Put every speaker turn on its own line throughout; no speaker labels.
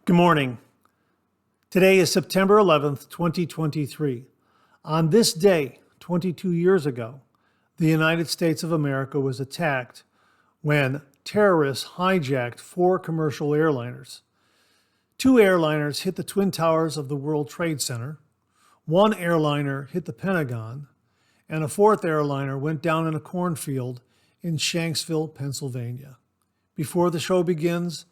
Good morning. Today is September 11th, 2023. On this day, 22 years ago, the United States of America was attacked when terrorists hijacked 4 commercial airliners. 2 airliners hit the Twin Towers of the World Trade Center, 1 airliner hit the Pentagon, and a 4th airliner went down in a cornfield in Shanskville, Pennsylvania. Before the show begins,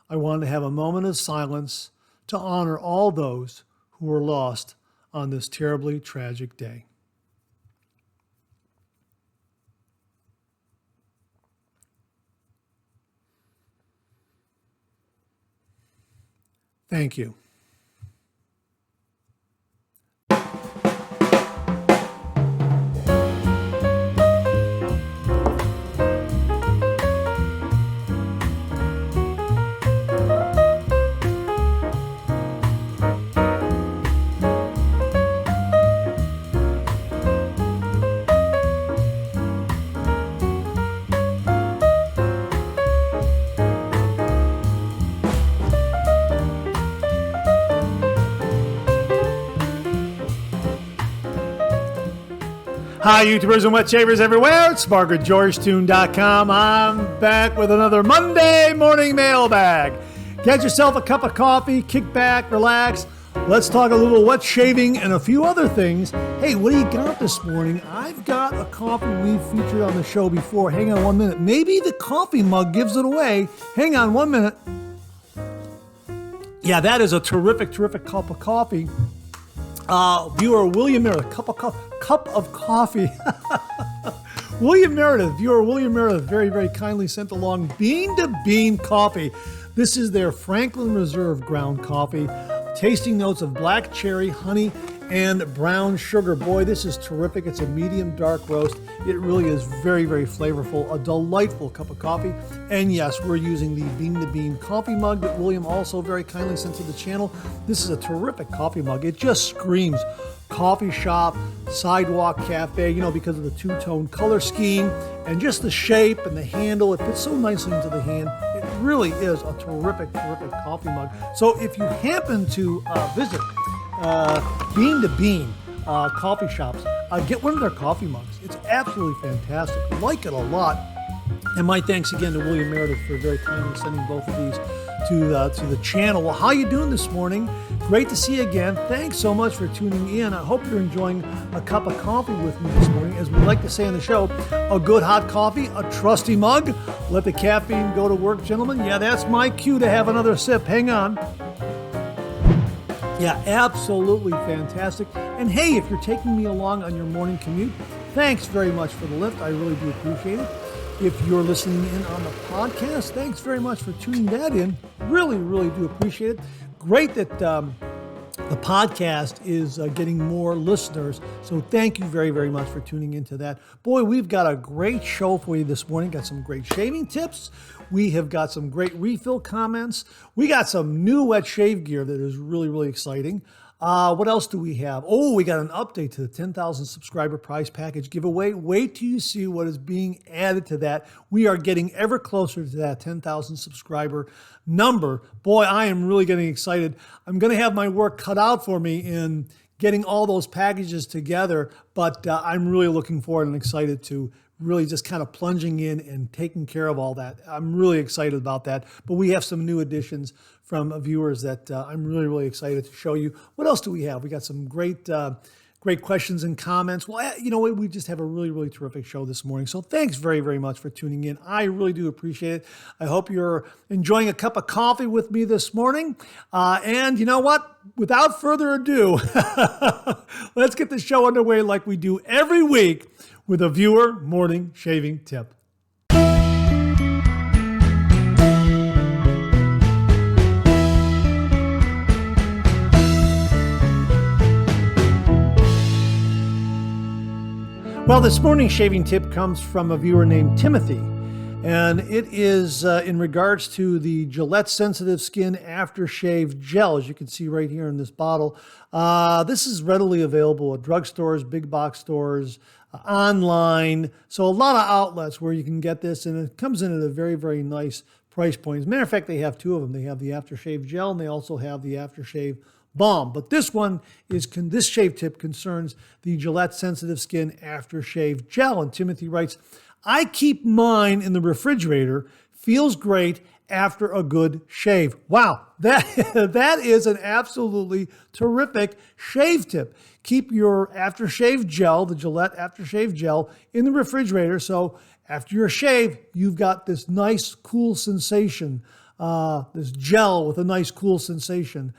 I want to have a moment of silence to honor all those who were lost on this terribly tragic day. Thank you. Hi, YouTubers and wet shavers everywhere. It's Marc at GeorgeToon.com. I'm back with another Monday morning mailbag. Get yourself a cup of coffee, kick back, relax. Let's talk a little wet shaving and a few other things. Hey, what do you got this morning? I've got a coffee we've featured on the show before. Hang on 1 minute. Maybe the coffee mug gives it away. Hang on 1 minute. Yeah, that is a terrific cup of coffee. Viewer William Meredith, cup of coffee. William Meredith, viewer William Meredith, very kindly sent along Bean to Bean coffee. This is their Franklin Reserve ground coffee. Tasting notes of black cherry, honey, and brown sugar. Boy, this is terrific. It's a medium dark roast. It really is very flavorful. A delightful cup of coffee. And yes, we're using the Bean to Bean coffee mug that William also very kindly sent to the channel. This is a terrific coffee mug. It just screams coffee shop, sidewalk cafe, because of the two-tone color scheme and just the shape and the handle. It fits so nicely into the hand. It really is a terrific coffee mug. So if you happen to visit Bean to Bean coffee shops, get one of their coffee mugs. It's absolutely fantastic. Like it a lot. And my thanks again to William Meredith for very kindly sending both of these to the channel. Well, how you doing this morning? Great to see you again. Thanks so much for tuning in. I hope you're enjoying a cup of coffee with me this morning. As we like to say on the show, a good hot coffee, a trusty mug. Let the caffeine go to work, gentlemen. Yeah, that's my cue to have another sip. Hang on. Yeah, absolutely fantastic. And hey, if you're taking me along on your morning commute, thanks very much for the lift. I really do appreciate it. If you're listening in on the podcast, thanks very much for tuning that in. Really do appreciate it. Great that the podcast is getting more listeners. So thank you very much for tuning into that. Boy, we've got a great show for you this morning. Got some great shaving tips. We have got some great refill comments. We got some new wet shave gear that is really exciting. What else do we have? Oh, we got an update to the 10,000 subscriber prize package giveaway. Wait till you see what is being added to that. We are getting ever closer to that 10,000 subscriber number. Boy, I am really getting excited. I'm going to have my work cut out for me in getting all those packages together, but I'm really looking forward and excited to really just kind of plunging in and taking care of all that. I'm really excited about that. But we have some new additions from viewers that I'm really excited to show you. What else do we have? We got some great questions and comments. Well, you know what? We just have a really terrific show this morning. So thanks very much for tuning in. I really do appreciate it. I hope you're enjoying a cup of coffee with me this morning. And you know what? Without further ado, let's get the show underway like we do every week with a viewer morning shaving tip. Well, this morning's shaving tip comes from a viewer named Timothy, and it is in regards to the Gillette Sensitive Skin Aftershave Gel, as you can see right here in this bottle. This is readily available at drugstores, big box stores, online. So a lot of outlets where you can get this, and it comes in at a very nice price point. As a matter of fact, they have two of them. They have the aftershave gel and they also have the aftershave balm. But this one this shave tip concerns the Gillette Sensitive Skin Aftershave Gel. And Timothy writes, I keep mine in the refrigerator. Feels great after a good shave. Wow, that is an absolutely terrific shave tip. Keep your aftershave gel, the Gillette aftershave gel, in the refrigerator. So after your shave, you've got this nice, cool sensation, this gel with a nice, cool sensation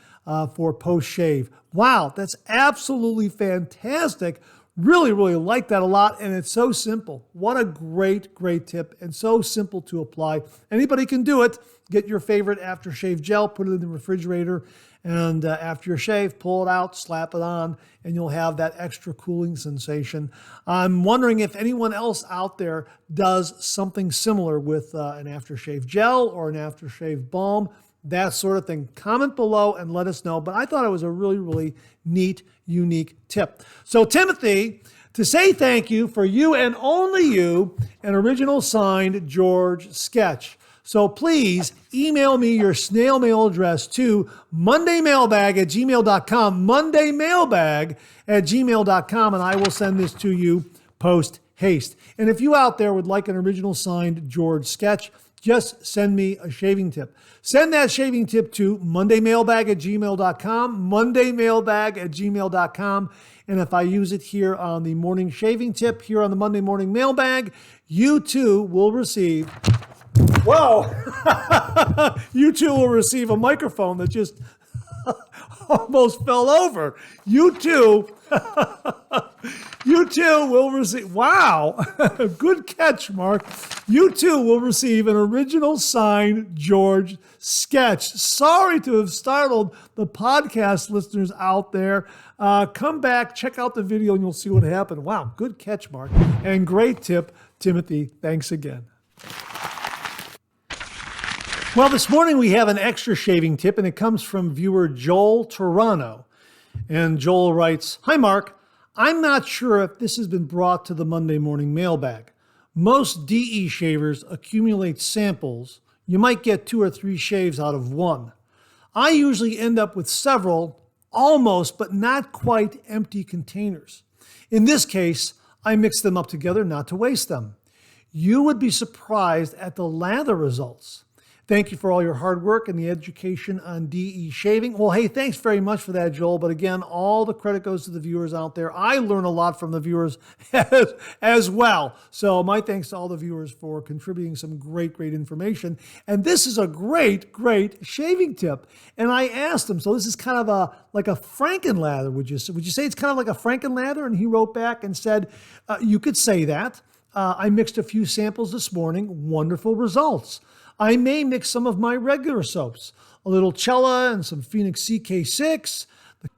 for post-shave. Wow, that's absolutely fantastic. Really, really like that a lot, and it's so simple. What a great, great tip, and so simple to apply. Anybody can do it. Get your favorite aftershave gel, put it in the refrigerator, and after your shave, pull it out, slap it on, and you'll have that extra cooling sensation. I'm wondering if anyone else out there does something similar with an aftershave gel or an aftershave balm, that sort of thing. Comment below and let us know. But I thought it was a really, really neat, unique tip. So Timothy, to say thank you for you and only you, an original signed George sketch. So please email me your snail mail address to mondaymailbag@gmail.com, mondaymailbag@gmail.com, and I will send this to you post haste. And if you out there would like an original signed George sketch, just send me a shaving tip. Send that shaving tip to mondaymailbag@gmail.com, mondaymailbag@gmail.com. And if I use it here on the morning shaving tip, here on the Monday morning mailbag, you too will receive, whoa, you too will receive a microphone that just almost fell over. You too will receive, wow, good catch, Marc. You too will receive an original signed George sketch. Sorry to have startled the podcast listeners out there. Come back, check out the video, and you'll see what happened. Wow, good catch, Marc. And great tip, Timothy. Thanks again. Well, this morning we have an extra shaving tip, and it comes from viewer Joel Toronto. And Joel writes, Hi, Marc. I'm not sure if this has been brought to the Monday morning mailbag. Most DE shavers accumulate samples. You might get 2 or 3 shaves out of one. I usually end up with several, almost but not quite empty containers. In this case, I mix them up together not to waste them. You would be surprised at the lather results. Thank you for all your hard work and the education on DE shaving. Well, hey, thanks very much for that, Joel. But again, all the credit goes to the viewers out there. I learn a lot from the viewers as well. So my thanks to all the viewers for contributing some great, great information. And this is a great, great shaving tip. And I asked him, so this is kind of like a Frankenlather, would you say it's kind of like a Frankenlather? And he wrote back and said, you could say that. I mixed a few samples this morning. Wonderful results. I may mix some of my regular soaps, a little Cella and some Phoenix CK6.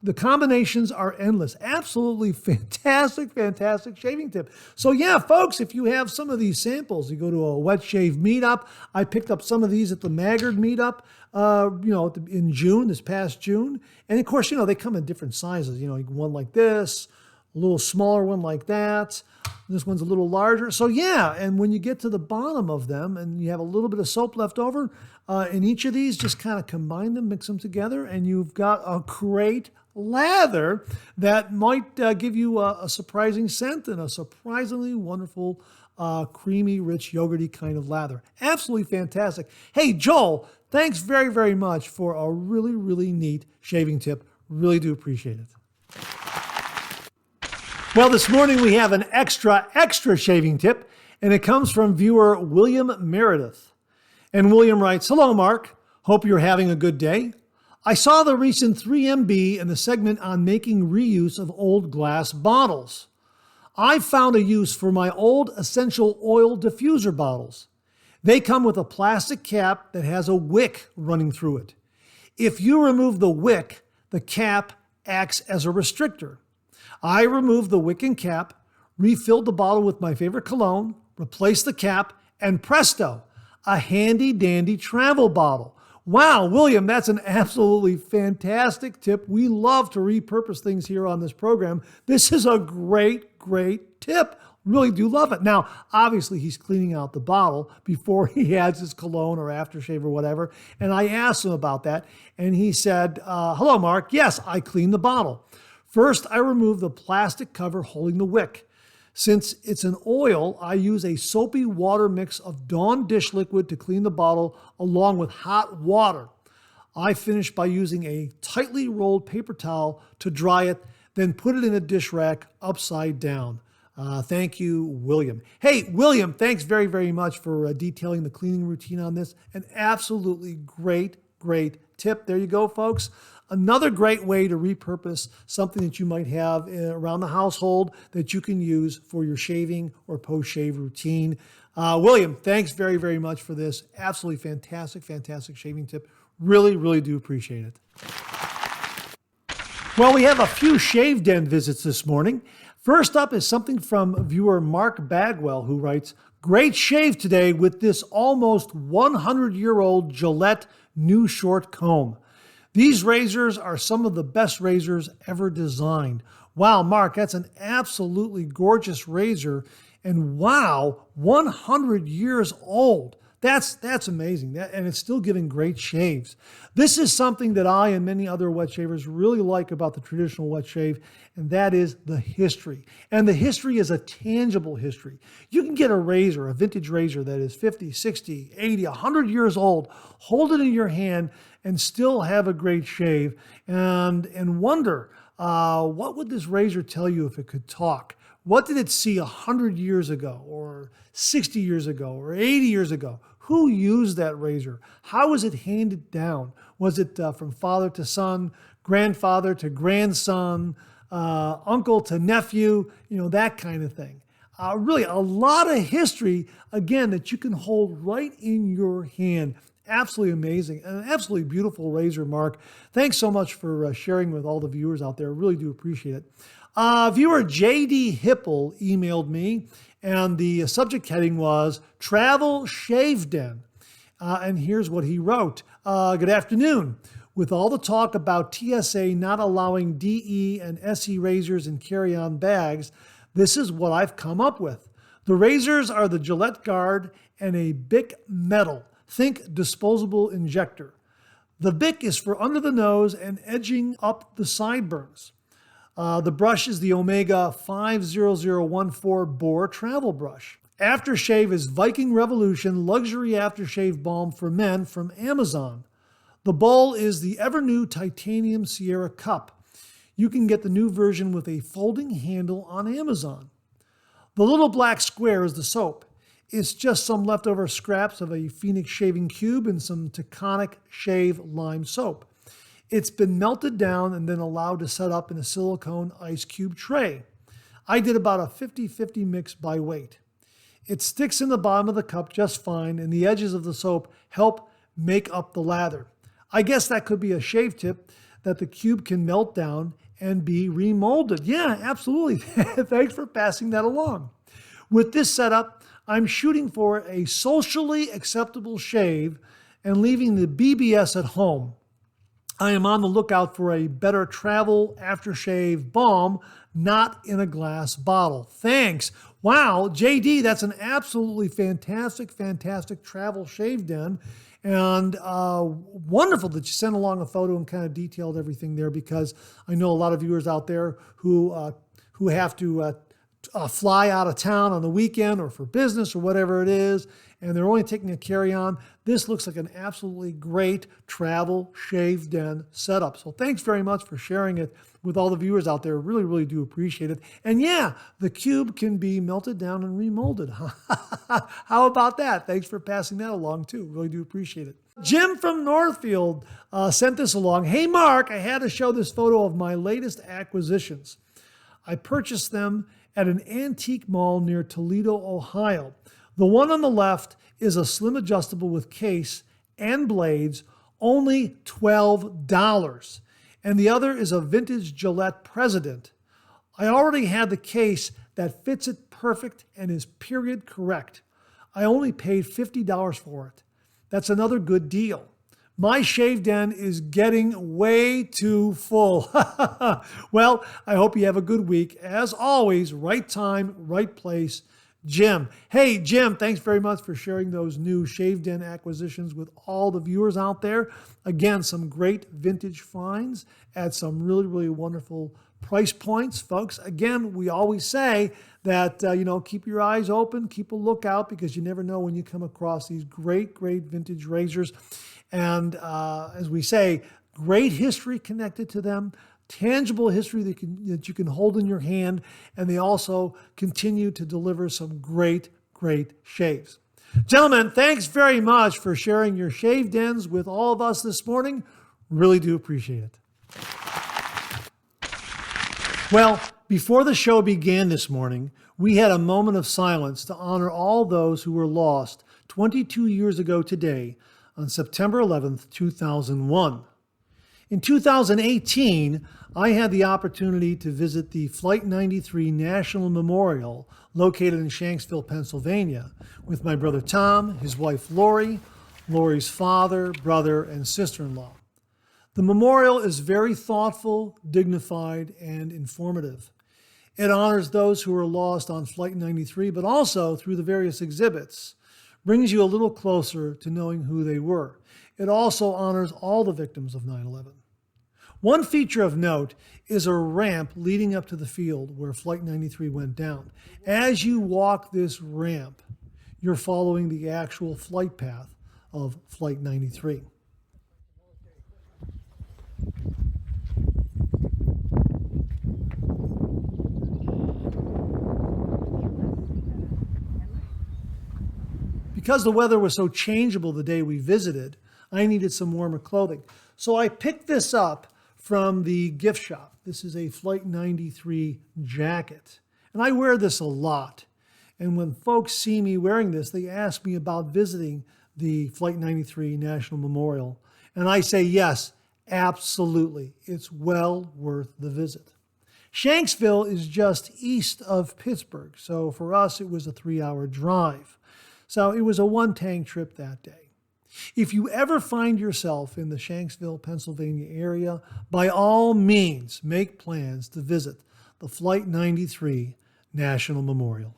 The combinations are endless. Absolutely fantastic, fantastic shaving tip. So yeah, folks, if you have some of these samples, you go to a wet shave meetup. I picked up some of these at the Maggard meetup, in June, this past June. And of course, they come in different sizes. One like this, a little smaller one like that. This one's a little larger. So yeah, and when you get to the bottom of them and you have a little bit of soap left over, in each of these, just kind of combine them, mix them together, and you've got a great lather that might give you a surprising scent and a surprisingly wonderful, creamy, rich, yogurty kind of lather. Absolutely fantastic. Hey, Joel, thanks very, very much for a really, really neat shaving tip. Really do appreciate it. Well, this morning we have an extra shaving tip, and it comes from viewer William Meredith. And William writes, Hello, Marc. Hope you're having a good day. I saw the recent 3MB in the segment on making reuse of old glass bottles. I found a use for my old essential oil diffuser bottles. They come with a plastic cap that has a wick running through it. If you remove the wick, the cap acts as a restrictor. I removed the wick and cap, refilled the bottle with my favorite cologne, replaced the cap, and presto, a handy-dandy travel bottle. Wow, William, that's an absolutely fantastic tip. We love to repurpose things here on this program. This is a great, great tip. Really do love it. Now, obviously, he's cleaning out the bottle before he adds his cologne or aftershave or whatever. And I asked him about that, and he said, hello, Marc. Yes, I clean the bottle. First, I remove the plastic cover holding the wick. Since it's an oil, I use a soapy water mix of Dawn dish liquid to clean the bottle along with hot water. I finish by using a tightly rolled paper towel to dry it, then put it in a dish rack upside down. Thank you, William. Hey, William, thanks very, very much for detailing the cleaning routine on this. An absolutely great tip. There you go, folks. Another great way to repurpose something that you might have around the household that you can use for your shaving or post-shave routine. William, thanks very, very much for this. Absolutely fantastic shaving tip. Really do appreciate it. Well, we have a few Shave Den visits this morning. First up is something from viewer Marc Bagwell, who writes, great shave today with this almost 100-year-old Gillette new short comb. These razors are some of the best razors ever designed. Wow, Marc, that's an absolutely gorgeous razor. And wow, 100 years old. That's amazing. And it's still giving great shaves. This is something that I and many other wet shavers really like about the traditional wet shave, and that is the history. And the history is a tangible history. You can get a razor, a vintage razor that is 50, 60, 80, 100 years old, hold it in your hand, and still have a great shave, and wonder, what would this razor tell you if it could talk? What did it see 100 years ago, or 60 years ago, or 80 years ago? Who used that razor? How was it handed down? Was it from father to son, grandfather to grandson, uncle to nephew, that kind of thing? Really a lot of history, again, that you can hold right in your hand. Absolutely amazing. An absolutely beautiful razor, Marc. Thanks so much for sharing with all the viewers out there. Really do appreciate it. Viewer J.D. Hipple emailed me, and the subject heading was Travel Shave Den. And here's what he wrote. Good afternoon. With all the talk about TSA not allowing DE and SE razors in carry-on bags, this is what I've come up with. The razors are the Gillette Guard and a Bic Metal. Think disposable injector. The Bic is for under the nose and edging up the sideburns. The brush is the Omega 50014 Bore Travel Brush. Aftershave is Viking Revolution Luxury Aftershave Balm for Men from Amazon. The bowl is the ever-new Titanium Sierra Cup. You can get the new version with a folding handle on Amazon. The little black square is the soap. It's just some leftover scraps of a Phoenix shaving cube and some Taconic Shave Lime soap. It's been melted down and then allowed to set up in a silicone ice cube tray. I did about a 50-50 mix by weight. It sticks in the bottom of the cup just fine, and the edges of the soap help make up the lather. I guess that could be a shave tip, that the cube can melt down and be remolded. Yeah, absolutely. Thanks for passing that along. With this setup, I'm shooting for a socially acceptable shave and leaving the BBS at home. I am on the lookout for a better travel aftershave balm, not in a glass bottle. Thanks. Wow, JD, that's an absolutely fantastic travel shave den. And wonderful that you sent along a photo and kind of detailed everything there, because I know a lot of viewers out there who have to fly out of town on the weekend or for business or whatever it is, and they're only taking a carry-on. This looks like an absolutely great travel shave den setup. So thanks very much for sharing it with all the viewers out there. Really do appreciate it. And yeah, the cube can be melted down and remolded. How about that? Thanks for passing that along too. Really do appreciate it. Jim from Northfield sent this along. Hey Marc, I had to show this photo of my latest acquisitions. I purchased them at an antique mall near Toledo, Ohio. The one on the left is a slim adjustable with case and blades, only $12. And the other is a vintage Gillette President. I already had the case that fits it perfect and is period correct. I only paid $50 for it. That's another good deal. My shave den is getting way too full. Well, I hope you have a good week. As always, right time, right place, Jim. Hey, Jim, thanks very much for sharing those new shave den acquisitions with all the viewers out there. Again, some great vintage finds at some really, really wonderful price points, folks. Again, we always say that, keep your eyes open, keep a lookout, because you never know when you come across these great, great vintage razors. And as we say, great history connected to them, tangible history that you can hold in your hand, and they also continue to deliver some great, great shaves. Gentlemen, thanks very much for sharing your shave dens with all of us this morning. Really do appreciate it. Well, before the show began this morning, we had a moment of silence to honor all those who were lost 22 years ago today on September 11th, 2001. In 2018, I had the opportunity to visit the Flight 93 National Memorial located in Shanskville, Pennsylvania, with my brother Tom, his wife Lori, Lori's father, brother, and sister-in-law. The memorial is very thoughtful, dignified, and informative. It honors those who were lost on Flight 93, but also through the various exhibits, brings you a little closer to knowing who they were. It also honors all the victims of 9/11. One feature of note is a ramp leading up to the field where Flight 93 went down. As you walk this ramp, you're following the actual flight path of Flight 93. Because the weather was so changeable the day we visited, I needed some warmer clothing. So I picked this up from the gift shop. This is a Flight 93 jacket. And I wear this a lot. And when folks see me wearing this, they ask me about visiting the Flight 93 National Memorial. And I say, yes, absolutely. It's well worth the visit. Shanksville is just east of Pittsburgh. So for us, it was a 3-hour drive. So it was a one-tank trip that day. If you ever find yourself in the Shanksville, Pennsylvania area, by all means, make plans to visit the Flight 93 National Memorial.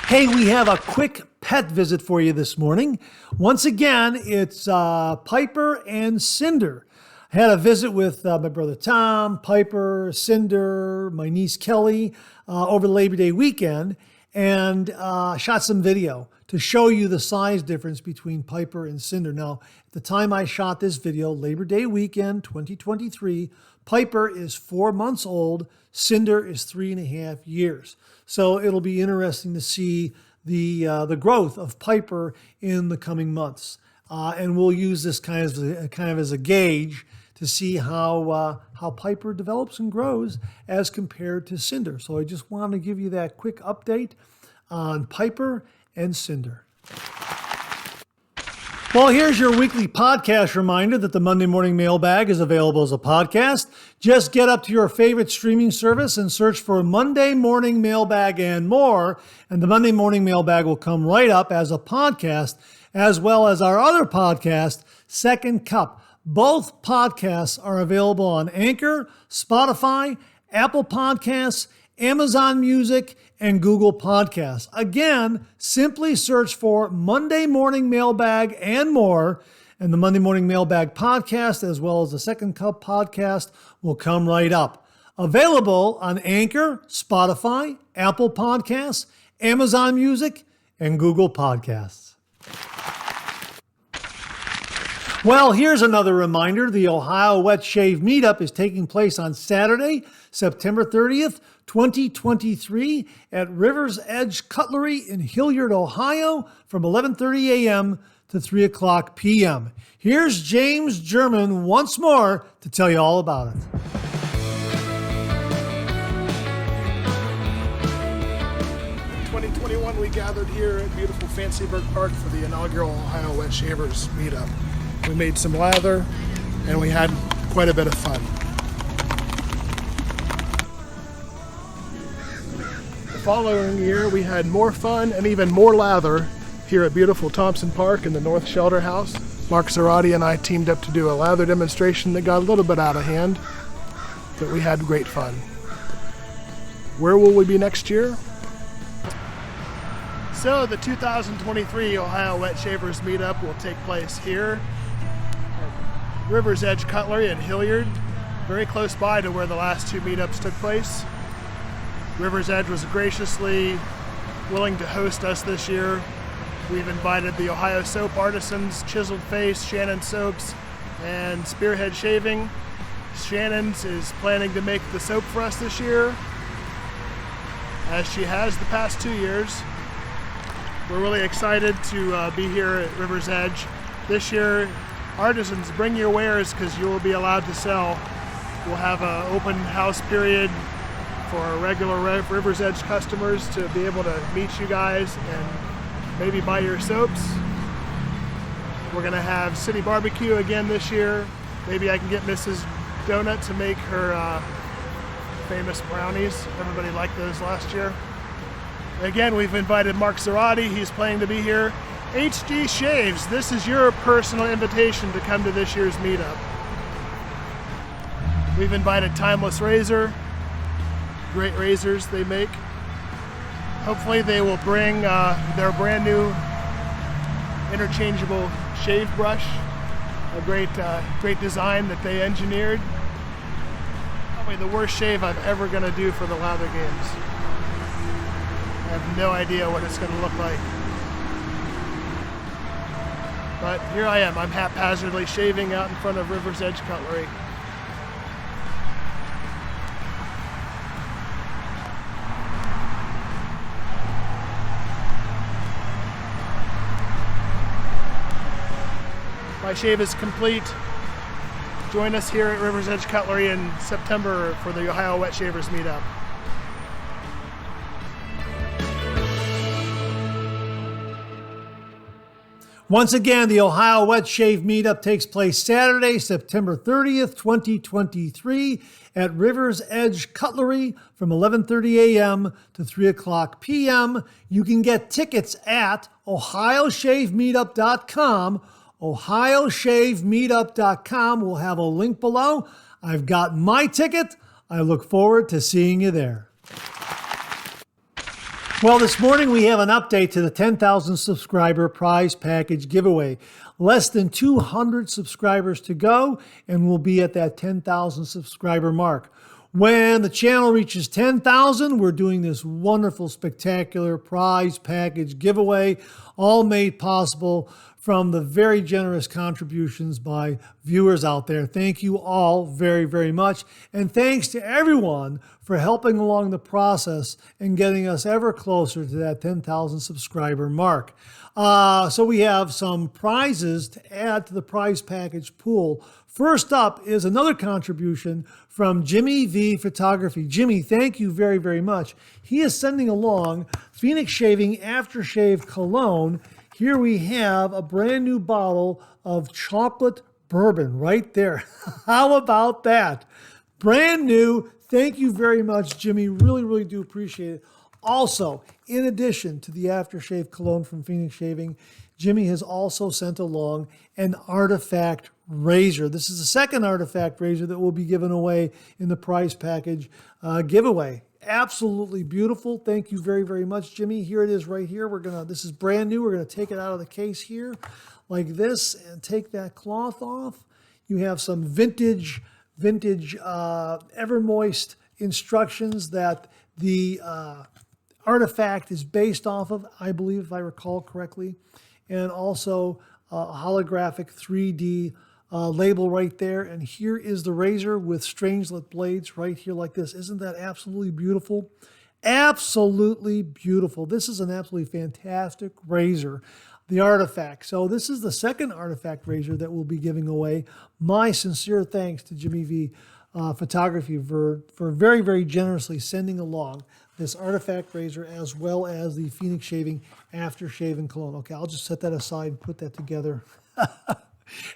Hey, we have a quick pet visit for you this morning. Once again, it's Piper and Cinder. I had a visit with my brother Tom, Piper, Cinder, my niece Kelly over the Labor Day weekend, and shot some video to show you the size difference between Piper and Cinder. Now, at the time I shot this video, Labor Day weekend 2023, Piper is 4 months old, Cinder is 3.5 years. So it'll be interesting to see the growth of Piper in the coming months. And we'll use this kind of as a gauge to see how Piper develops and grows as compared to Cinder. So I just wanted to give you that quick update on Piper and Cinder. Well, here's your weekly podcast reminder that the Monday Morning Mailbag is available as a podcast. Just get up to your favorite streaming service and search for Monday Morning Mailbag and more, and the Monday Morning Mailbag will come right up as a podcast, as well as our other podcast, Second Cup. Both podcasts are available on Anchor, Spotify, Apple Podcasts, Amazon Music, and Google Podcasts. Again, simply search for Monday Morning Mailbag and more, and the Monday Morning Mailbag podcast, as well as the Second Cup podcast, will come right up. Available on Anchor, Spotify, Apple Podcasts, Amazon Music, and Google Podcasts. Well, here's another reminder. The Ohio Wet Shave Meetup is taking place on Saturday, September 30th, 2023 at River's Edge Cutlery in Hilliard, Ohio from 11:30 a.m. to 3 o'clock p.m. Here's James German once more to tell you all about it.
In 2021, we gathered here at beautiful Fancyburg Park for the inaugural Ohio Wet Shavers Meetup. We made some lather, and we had quite a bit of fun. The following year, we had more fun and even more lather here at beautiful Thompson Park in the North Shelter House. Marc Zarati and I teamed up to do a lather demonstration that got a little bit out of hand, but we had great fun. Where will we be next year? So the 2023 Ohio Wet Shavers meetup will take place here at River's Edge Cutlery in Hilliard, very close by to where the last two meetups took place. River's Edge was graciously willing to host us this year. We've invited the Ohio Soap Artisans, Chiseled Face, Shannon Soaps, and Spearhead Shaving. Shannon's is planning to make the soap for us this year, as she has the past 2 years. We're really excited to be here at River's Edge. This year, artisans, bring your wares because you will be allowed to sell. We'll have an open house period for regular River's Edge customers to be able to meet you guys and maybe buy your soaps. We're going to have city barbecue again this year. Maybe I can get Mrs. Donut to make her famous brownies. Everybody liked those last year. Again, we've invited Marc Zarati. He's planning to be here. HD Shaves, this is your personal invitation to come to this year's meetup. We've invited Timeless Razor. Great razors they make. Hopefully they will bring their brand new interchangeable shave brush, a great design that they engineered. Probably the worst shave I'm ever going to do for the lather games. I have no idea what it's going to look like. But here I am, I'm haphazardly shaving out in front of River's Edge Cutlery. My shave is complete. Join us here at River's Edge Cutlery in September for the Ohio Wet Shavers meetup.
Once again, the Ohio Wet Shave Meetup takes place Saturday, September 30th, 2023 at River's Edge Cutlery from 11:30 a.m. to 3 o'clock p.m. You can get tickets at ohioshavemeetup.com. ohioshavemeetup.com. We'll have a link below. I've got my ticket. I look forward to seeing you there. Well, this morning we have an update to the 10,000 subscriber prize package giveaway. Less than 200 subscribers to go, and we'll be at that 10,000 subscriber mark. When the channel reaches 10,000, we're doing this wonderful, spectacular prize package giveaway, all made possible from the very generous contributions by viewers out there. Thank you all very, very much. And thanks to everyone for helping along the process and getting us ever closer to that 10,000 subscriber mark. So we have some prizes to add to the prize package pool. First up is another contribution from JimiV Photography. Jimmy, thank you very, very much. He is sending along Phoenix Shaving Aftershave Cologne. Here we have a brand new bottle of chocolate bourbon right there. How about that? Brand new. Thank you very much, Jimmy. Really, really do appreciate it. Also, in addition to the aftershave cologne from Phoenix Shaving, Jimmy has also sent along an artifact razor. This is the second artifact razor that will be given away in the prize package giveaway. Absolutely beautiful. Thank you very, very much, Jimmy. Here it is right here. This is brand new. We're gonna take it out of the case here like this and take that cloth off. You have some vintage ever moist instructions that the artifact is based off of, I believe, if I recall correctly, and also a holographic 3D label right there. And here is the razor with strangelet blades right here like this. Isn't that absolutely beautiful? Absolutely beautiful. This is an absolutely fantastic razor, the artifact. So this is the second artifact razor that we'll be giving away. My sincere thanks to JimiV Photography for very, very generously sending along this artifact razor as well as the Phoenix Shaving Aftershave and Cologne. Okay, I'll just set that aside and put that together.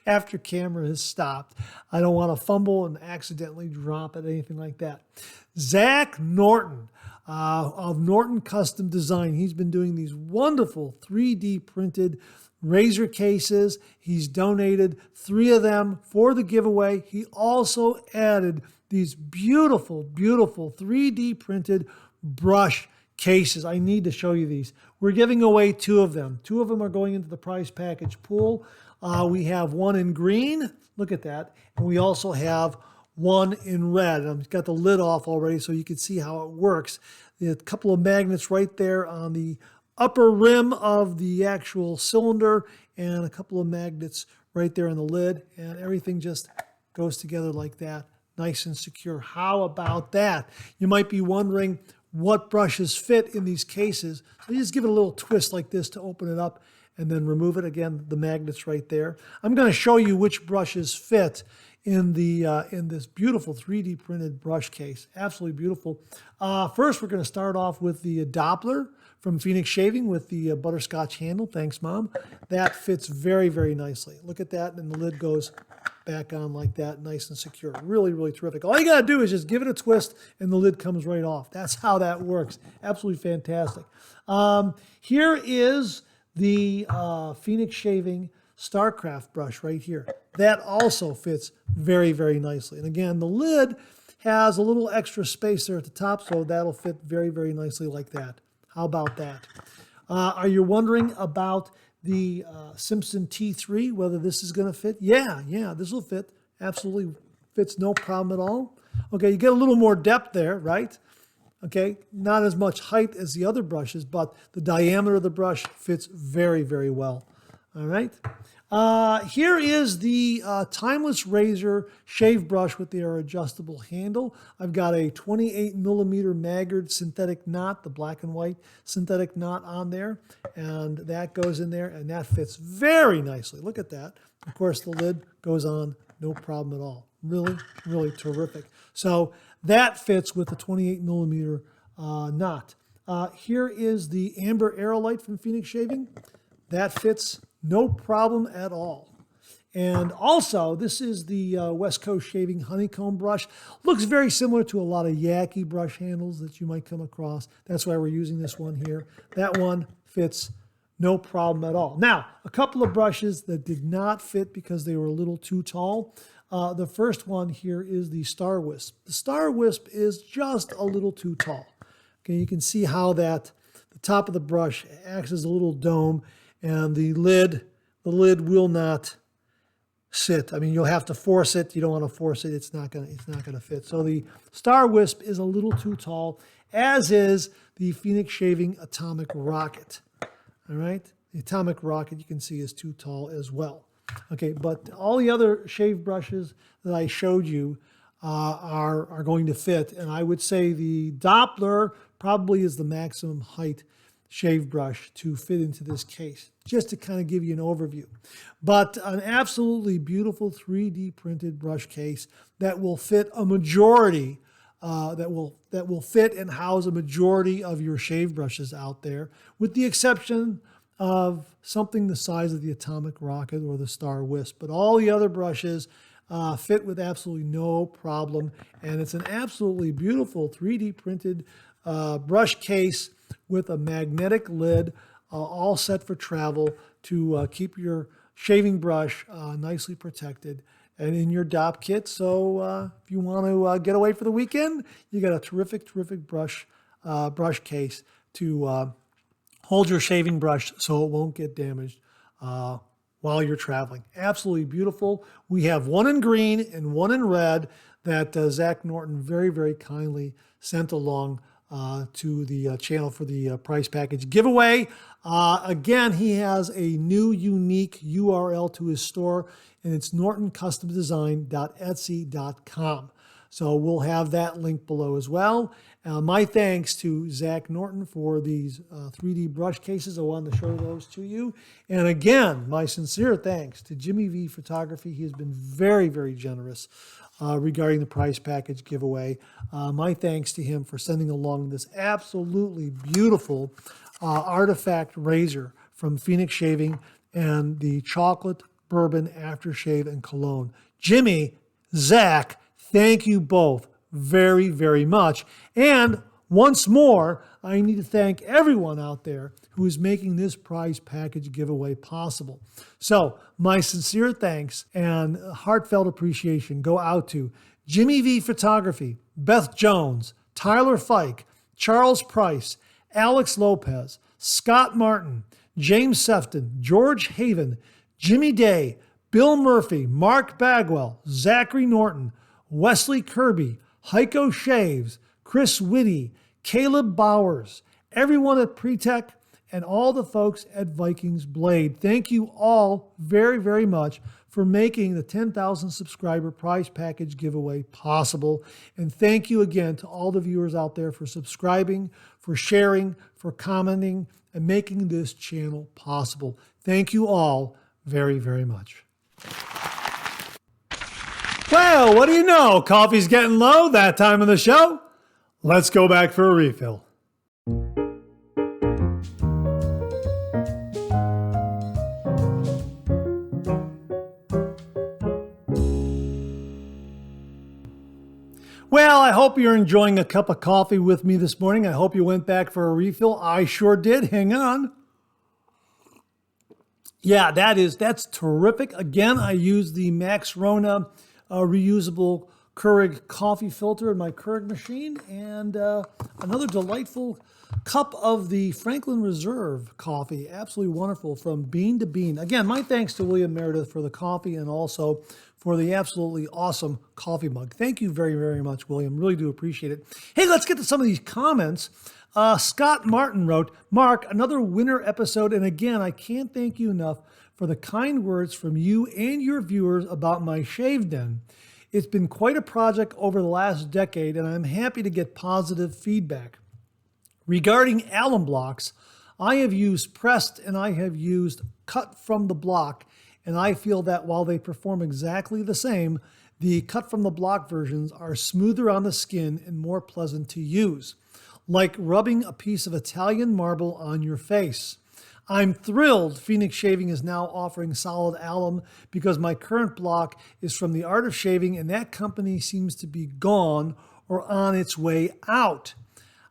after camera has stopped. I don't want to fumble and accidentally drop it, anything like that. Zach Norton of Norton Custom Design. He's been doing these wonderful 3D printed razor cases. He's donated 3 of them for the giveaway. He also added these beautiful, beautiful 3D printed brush cases. I need to show you these. We're giving away 2 of them. 2 of them are going into the prize package pool. We have one in green. Look at that. And we also have one in red. I've got the lid off already so you can see how it works. There's a couple of magnets right there on the upper rim of the actual cylinder and a couple of magnets right there on the lid, and everything just goes together like that, nice and secure. How about that? You might be wondering what brushes fit in these cases. So you just give it a little twist like this to open it up and then remove it. Again, the magnets right there. I'm going to show you which brushes fit in this beautiful 3D printed brush case. Absolutely beautiful. First, we're going to start off with the Doppler from Phoenix Shaving with the butterscotch handle. Thanks, Mom. That fits very, very nicely. Look at that, and the lid goes back on like that, nice and secure. Really, really terrific. All you got to do is just give it a twist, and the lid comes right off. That's how that works. Absolutely fantastic. Here is the Phoenix Shaving StarCraft brush right here. That also fits very, very nicely. And again, the lid has a little extra space there at the top, so that'll fit very, very nicely like that. How about that? Are you wondering about the Simpson T3, whether this is going to fit? Yeah, this will fit. Absolutely fits, no problem at all. Okay, you get a little more depth there, right? Okay, not as much height as the other brushes, but the diameter of the brush fits very, very well. All right. Here is the Timeless Razor shave brush with their adjustable handle. I've got a 28 millimeter Maggard synthetic knot, the black and white synthetic knot on there, and that goes in there, and that fits very nicely. Look at that. Of course, the lid goes on, no problem at all. Really, really terrific. So that fits with the 28 millimeter knot. Here is the Amber Aerolite from Phoenix Shaving. That fits no problem at all. And also, this is the West Coast Shaving Honeycomb brush. Looks very similar to a lot of Yaki brush handles that you might come across. That's why we're using this one here. That one fits no problem at all. Now, a couple of brushes that did not fit because they were a little too tall. The first one here is the Star Wisp. The Star Wisp is just a little too tall. Okay, you can see how that the top of the brush acts as a little dome, and the lid will not sit. I mean, you'll have to force it. You don't want to force it. It's not gonna fit. So the Star Wisp is a little too tall, as is the Phoenix Shaving Atomic Rocket. All right, the Atomic Rocket you can see is too tall as well. Okay, but all the other shave brushes that I showed you are going to fit, and I would say the Doppler probably is the maximum height shave brush to fit into this case, just to kind of give you an overview. But an absolutely beautiful 3D printed brush case that will fit a majority, that will fit and house a majority of your shave brushes out there, with the exception of something the size of the Atomic Rocket or the Star Wisp. But all the other brushes fit with absolutely no problem, and it's an absolutely beautiful 3D printed brush case with a magnetic lid, all set for travel to keep your shaving brush nicely protected and in your DOP kit. So if you want to get away for the weekend, you got a terrific, terrific brush case to hold your shaving brush so it won't get damaged while you're traveling. Absolutely beautiful. We have one in green and one in red that Zach Norton very, very kindly sent along to the channel for the prize package giveaway. Again, he has a new unique URL to his store, and it's nortoncustomdesign.etsy.com. So we'll have that link below as well. My thanks to Zach Norton for these 3D brush cases. I wanted to show those to you. And again, my sincere thanks to JimiV Photography. He has been very, very generous regarding the prize package giveaway. My thanks to him for sending along this absolutely beautiful artifact razor from Phoenix Shaving and the chocolate bourbon, aftershave, and cologne. Jimmy, Zach, thank you both very, very much. And once more, I need to thank everyone out there who is making this prize package giveaway possible. So my sincere thanks and heartfelt appreciation go out to JimiV Photography, Beth Jones, Tyler Fike, Charles Price, Alex Lopez, Scott Martin, James Sefton, George Haven, Jimmy Day, Bill Murphy, Marc Bagwell, Zachary Norton, Wesley Kirby, Heiko Shaves, Chris Whitty, Caleb Bowers, everyone at Pretech, and all the folks at Vikings Blade. Thank you all very, very much for making the 10,000 subscriber prize package giveaway possible. And thank you again to all the viewers out there for subscribing, for sharing, for commenting, and making this channel possible. Thank you all very, very much. Well, what do you know? Coffee's getting low that time of the show. Let's go back for a refill. Well, I hope you're enjoying a cup of coffee with me this morning. I hope you went back for a refill. I sure did. Hang on. Yeah, that's terrific. Again, I use the Max Rona reusable Keurig coffee filter in my Keurig machine, and another delightful cup of the Franklin Reserve coffee. Absolutely wonderful from bean to bean. Again, my thanks to William Meredith for the coffee and also for the absolutely awesome coffee mug. Thank you very, very much, William. Really do appreciate it. Hey, let's get to some of these comments. Scott Martin wrote, Marc, another winner episode. And again, I can't thank you enough for the kind words from you and your viewers about my shave den. It's been quite a project over the last decade, and I'm happy to get positive feedback. Regarding alum blocks, I have used pressed and I have used cut from the block, and I feel that while they perform exactly the same, the cut from the block versions are smoother on the skin and more pleasant to use, like rubbing a piece of Italian marble on your face. I'm thrilled Phoenix Shaving is now offering solid alum because my current block is from the Art of Shaving, and that company seems to be gone or on its way out.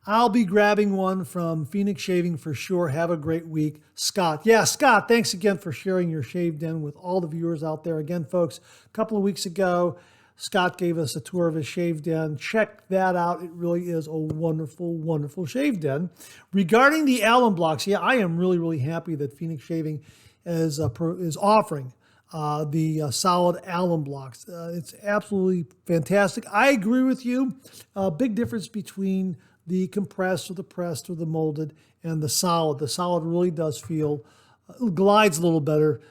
I'll be grabbing one from Phoenix Shaving for sure. Have a great week. Scott. Yeah, Scott, thanks again for sharing your shave den with all the viewers out there. Again, folks, a couple of weeks ago, Scott gave us a tour of his shave den. Check that out. It really is a wonderful, wonderful shave den. Regarding the alum blocks, yeah, I am really, really happy that Phoenix Shaving is offering the solid alum blocks. It's absolutely fantastic. I agree with you. Big difference between the compressed or the pressed or the molded and the solid. The solid really does feel, glides a little better,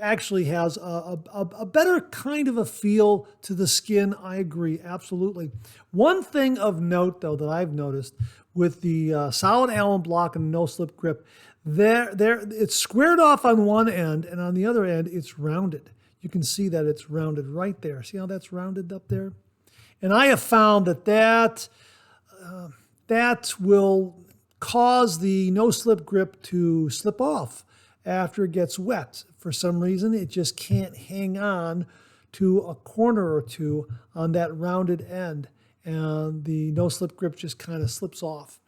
actually has a better kind of a feel to the skin. I agree, absolutely. One thing of note, though, that I've noticed with the solid alum block and no-slip grip, it's squared off on one end, and on the other end, it's rounded. You can see that it's rounded right there. See how that's rounded up there? And I have found that will cause the no-slip grip to slip off after it gets wet. For some reason, it just can't hang on to a corner or two on that rounded end, and the no-slip grip just kind of slips off.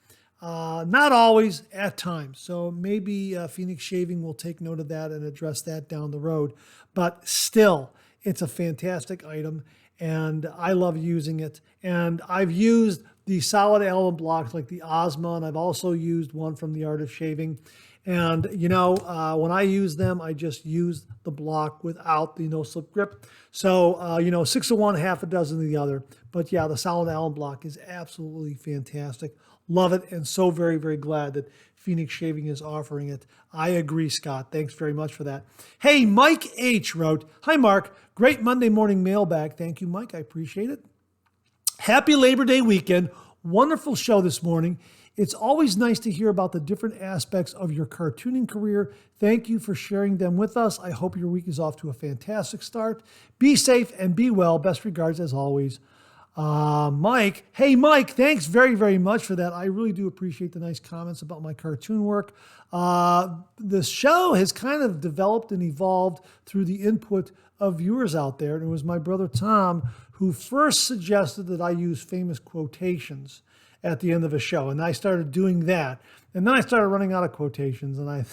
Not always, at times. So maybe Phoenix Shaving will take note of that and address that down the road. But still, it's a fantastic item, and I love using it. And I've used the solid alum blocks like the Ozma, and I've also used one from the Art of Shaving. And, when I use them, I just use the block without the no-slip grip. So, 6 of one, half a dozen of the other. But, yeah, the solid alum block is absolutely fantastic. Love it, and so very, very glad that Phoenix Shaving is offering it. I agree, Scott. Thanks very much for that. Hey, Mike H. wrote, Hi, Marc. Great Monday morning mailbag. Thank you, Mike. I appreciate it. Happy Labor Day weekend. Wonderful show this morning. It's always nice to hear about the different aspects of your cartooning career. Thank you for sharing them with us. I hope your week is off to a fantastic start. Be safe and be well. Best regards as always. Mike, hey Mike, thanks very, very much for that. I really do appreciate the nice comments about my cartoon work. The show has kind of developed and evolved through the input of viewers out there. And it was my brother Tom who first suggested that I use famous quotations at the end of a show. And I started doing that. And then I started running out of quotations. And I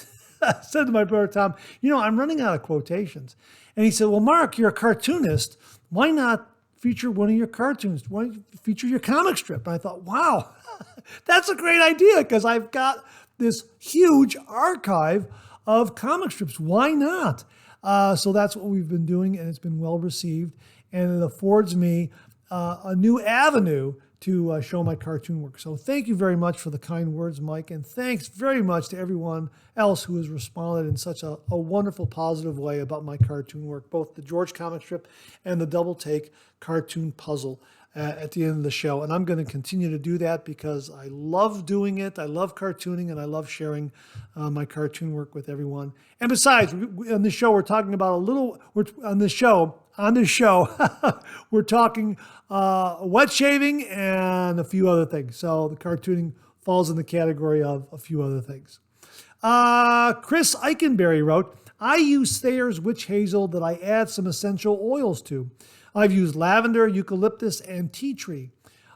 said to my brother Tom, I'm running out of quotations. And he said, well, Marc, you're a cartoonist. Why not feature one of your cartoons? Why don't you feature your comic strip? And I thought, wow, that's a great idea because I've got this huge archive of comic strips. Why not? So that's what we've been doing, and it's been well received. And it affords me a new avenue to show my cartoon work. So thank you very much for the kind words, Mike, and thanks very much to everyone else who has responded in such a wonderful, positive way about my cartoon work, both the George comic strip and the double take cartoon puzzle at the end of the show. And I'm going to continue to do that because I love doing it. I love cartooning, and I love sharing my cartoon work with everyone. And besides, on this show, we're talking about on this show, we're talking wet shaving and a few other things. So the cartooning falls in the category of a few other things. Chris Eikenberry wrote, I use Thayer's Witch Hazel that I add some essential oils to. I've used lavender, eucalyptus, and tea tree.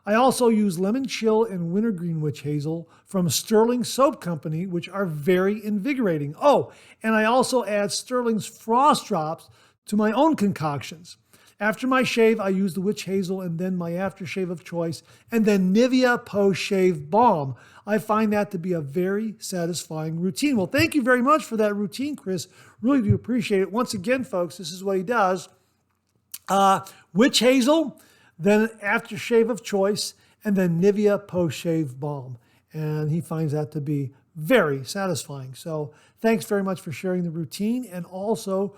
I also use lemon chill and wintergreen witch hazel from Stirling Soap Company, which are very invigorating. Oh, and I also add Stirling's frost drops to my own concoctions. After my shave, I use the witch hazel and then my aftershave of choice, and then Nivea post-shave balm. I find that to be a very satisfying routine. Well, thank you very much for that routine, Chris. Really do appreciate it. Once again, folks, this is what he does. Witch hazel, then aftershave of choice, and then Nivea post-shave balm. And he finds that to be very satisfying. So thanks very much for sharing the routine and also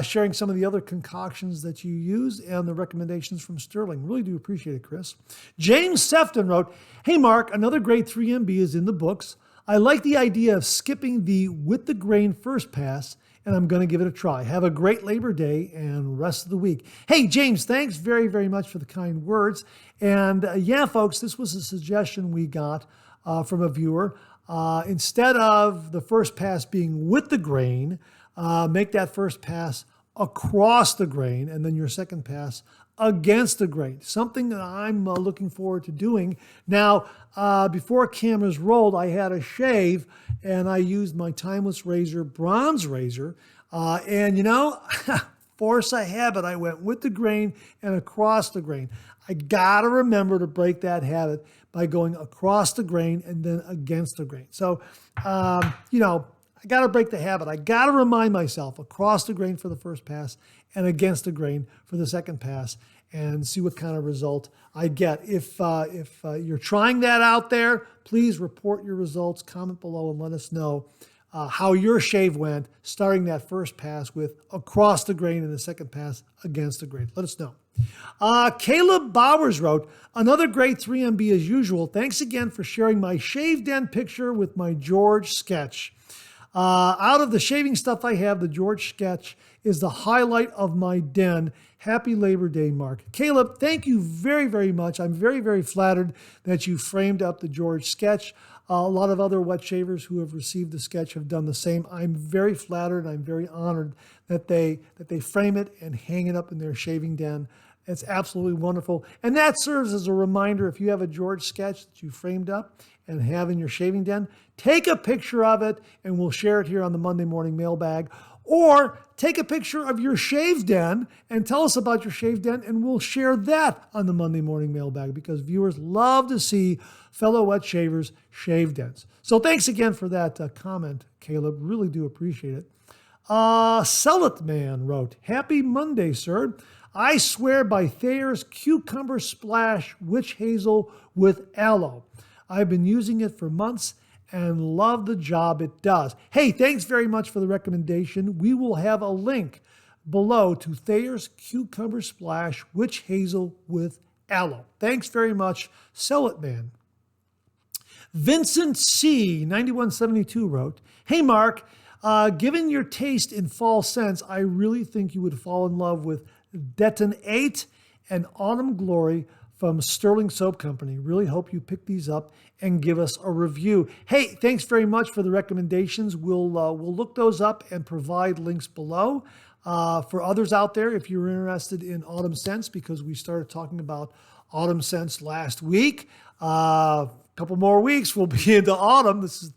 sharing some of the other concoctions that you use and the recommendations from Stirling. Really do appreciate it, Chris. James Sefton wrote, hey, Marc, another great 3MB is in the books. I like the idea of skipping the with the grain first pass, and I'm going to give it a try. Have a great Labor Day and rest of the week. Hey, James, thanks very, very much for the kind words. And yeah, folks, this was a suggestion we got from a viewer. Instead of the first pass being with the grain, make that first pass across the grain and then your second pass against the grain. Something that I'm looking forward to doing. Now, before cameras rolled, I had a shave and I used my Timeless Razor bronze razor. And force a habit, I went with the grain and across the grain. I got to remember to break that habit by going across the grain and then against the grain. So, I got to break the habit. I got to remind myself across the grain for the first pass and against the grain for the second pass and see what kind of result I get. If you're trying that out there, please report your results, comment below, and let us know how your shave went, starting that first pass with across the grain and the second pass against the grain. Let us know. Caleb Bowers wrote, another great 3MB as usual. Thanks again for sharing my shave den picture with my George sketch. Out of the shaving stuff I have, the George sketch is the highlight of my den. Happy Labor Day, Marc. Caleb, thank you very, very much. I'm very, very flattered that you framed up the George sketch. A lot of other wet shavers who have received the sketch have done the same. I'm very flattered. I'm very honored that they frame it and hang it up in their shaving den. It's absolutely wonderful. And that serves as a reminder, if you have a George sketch that you framed up and have in your shaving den, take a picture of it and we'll share it here on the Monday Morning Mailbag. Or take a picture of your shave den and tell us about your shave den and we'll share that on the Monday Morning Mailbag because viewers love to see fellow wet shavers shave dens. So thanks again for that comment, Caleb. Really do appreciate it. Sell It Man wrote, happy Monday, sir. I swear by Thayer's Cucumber Splash Witch Hazel with Aloe. I've been using it for months and love the job it does. Hey, thanks very much for the recommendation. We will have a link below to Thayer's Cucumber Splash Witch Hazel with Aloe. Thanks very much, Sell It Man. Vincent C. 9172 wrote, hey, Marc, given your taste in fall scents, I really think you would fall in love with Deton 8 and Autumn Glory from Stirling Soap Company. Really hope you pick these up and give us a review. Hey, thanks very much for the recommendations. We'll look those up and provide links below. For others out there, if you're interested in autumn scents, because we started talking about autumn scents last week, a couple more weeks we'll be into autumn. This is,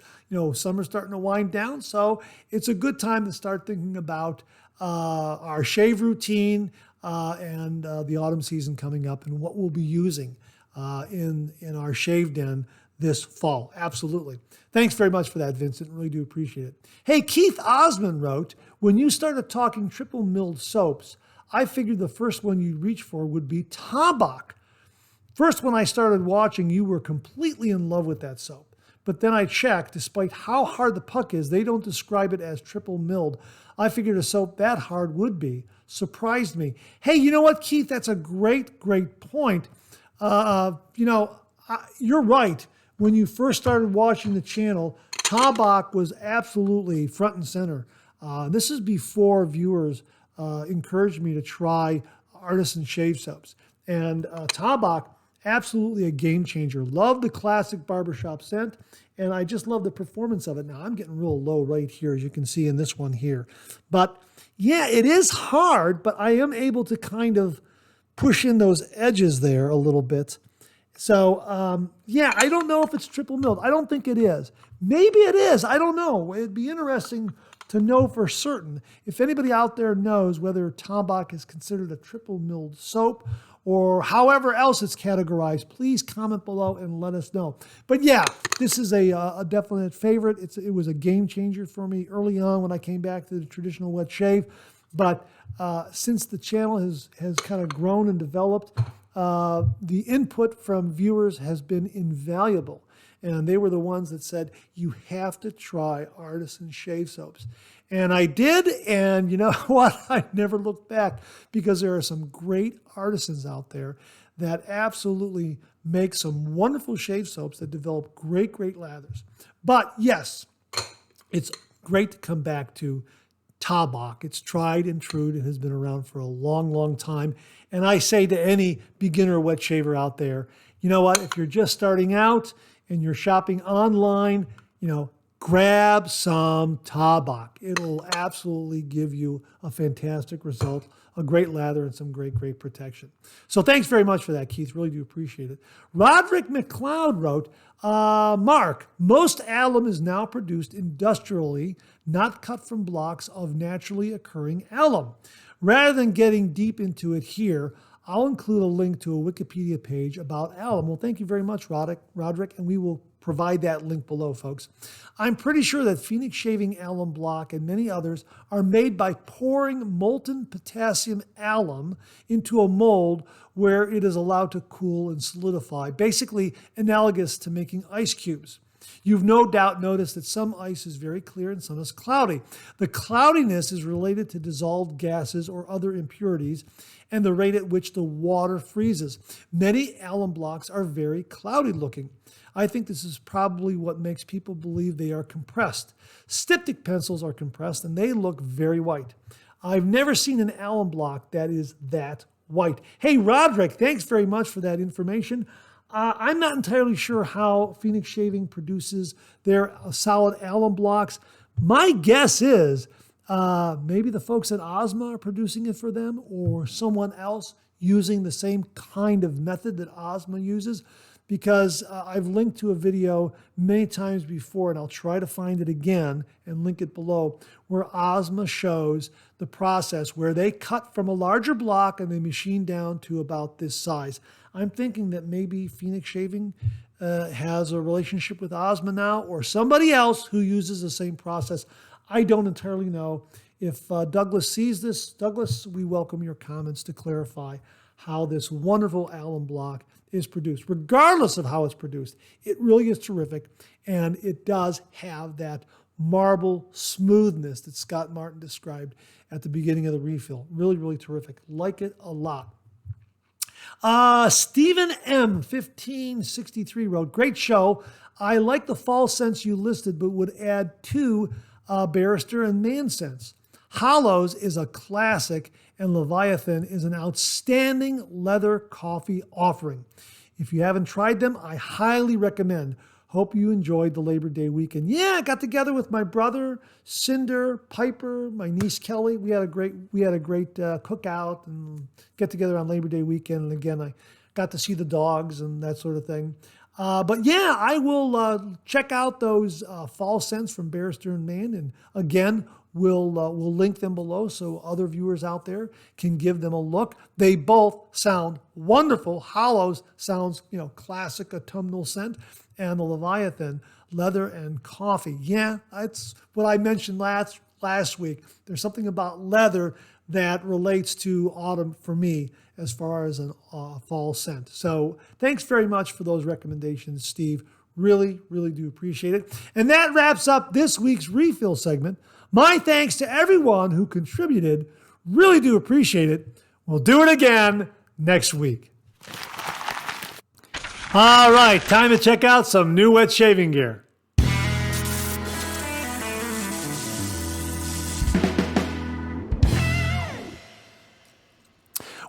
summer's starting to wind down, so it's a good time to start thinking about our shave routine and the autumn season coming up and what we'll be using in our shave den this fall. Absolutely. Thanks very much for that, Vincent. Really do appreciate it. Hey, Keith Osmond wrote, when you started talking triple milled soaps, I figured the first one you'd reach for would be Tabak. First, when I started watching, you were completely in love with that soap. But then I checked, despite how hard the puck is, they don't describe it as triple milled. I figured a soap that hard would be. Surprised me. Hey, you know what, Keith? That's a great point. You're right. When you first started watching the channel, Tabak was absolutely front and center. This is before viewers encouraged me to try artisan shave soaps. And Tabak, absolutely a game changer. Love the classic barbershop scent, and I just love the performance of it. Now, I'm getting real low right here, as you can see in this one here. But yeah, it is hard, but I am able to kind of push in those edges there a little bit. So, I don't know if it's triple milled. I don't think it is. Maybe it is. I don't know. It'd be interesting to know for certain. If anybody out there knows whether Tabak is considered a triple milled soap or however else it's categorized, please comment below and let us know. But yeah, this is a definite favorite. It was a game changer for me early on when I came back to the traditional wet shave. But since the channel has kind of grown and developed, the input from viewers has been invaluable. And they were the ones that said, you have to try artisan shave soaps. And I did, and you know what? I never looked back, because there are some great artisans out there that absolutely make some wonderful shave soaps that develop great lathers. But yes, it's great to come back to Tabak. It's tried and true. It has been around for a long time. And I say to any beginner wet shaver out there, you know what? If you're just starting out and you're shopping online, grab some Tabak. It'll absolutely give you a fantastic result, a great lather, and some great protection. So thanks very much for that, Keith. Really do appreciate it. Roderick McLeod wrote, Marc, most alum is now produced industrially, not cut from blocks of naturally occurring alum. Rather than getting deep into it here, I'll include a link to a Wikipedia page about alum. Well, thank you very much, Roderick, and we will provide that link below, folks. I'm pretty sure that Phoenix Shaving Alum Block and many others are made by pouring molten potassium alum into a mold where it is allowed to cool and solidify, basically analogous to making ice cubes. You've no doubt noticed that some ice is very clear and some is cloudy. The cloudiness is related to dissolved gases or other impurities and the rate at which the water freezes. Many alum blocks are very cloudy looking. I think this is probably what makes people believe they are compressed. Styptic pencils are compressed and they look very white. I've never seen an alum block that is that white. Hey, Roderick, thanks very much for that information. I'm not entirely sure how Phoenix Shaving produces their solid alum blocks. My guess is maybe the folks at Ozma are producing it for them, or someone else using the same kind of method that Ozma uses, because I've linked to a video many times before, and I'll try to find it again and link it below, where Ozma shows the process where they cut from a larger block and they machine down to about this size. I'm thinking that maybe Phoenix Shaving has a relationship with Ozma now, or somebody else who uses the same process. I don't entirely know. If Douglas sees this, Douglas, we welcome your comments to clarify how this wonderful alum block is produced. Regardless of how it's produced, it really is terrific, and it does have that marble smoothness that Scott Martin described at the beginning of the refill. Really terrific. Like it a lot. Stephen M. 1563 wrote, great show. I like the fall scents you listed, but would add 2 Barrister and Man scents. Hollows is a classic, and Leviathan is an outstanding leather coffee offering. If you haven't tried them, I highly recommend. Hope you enjoyed the Labor Day weekend. Yeah, I got together with my brother, Cinder, Piper, my niece Kelly. We had a great cookout and get together on Labor Day weekend. And again, I got to see the dogs and that sort of thing. But yeah, I will check out those fall scents from Bear Stearns, Maine. And again, we'll link them below so other viewers out there can give them a look. They both sound wonderful. Hollows sounds, classic autumnal scent. And the Leviathan, leather and coffee. Yeah, that's what I mentioned last week. There's something about leather that relates to autumn for me as far as a fall scent. So thanks very much for those recommendations, Steve. Really, really do appreciate it. And that wraps up this week's refill segment. My thanks to everyone who contributed. Really do appreciate it. We'll do it again next week. All right, time to check out some new wet shaving gear.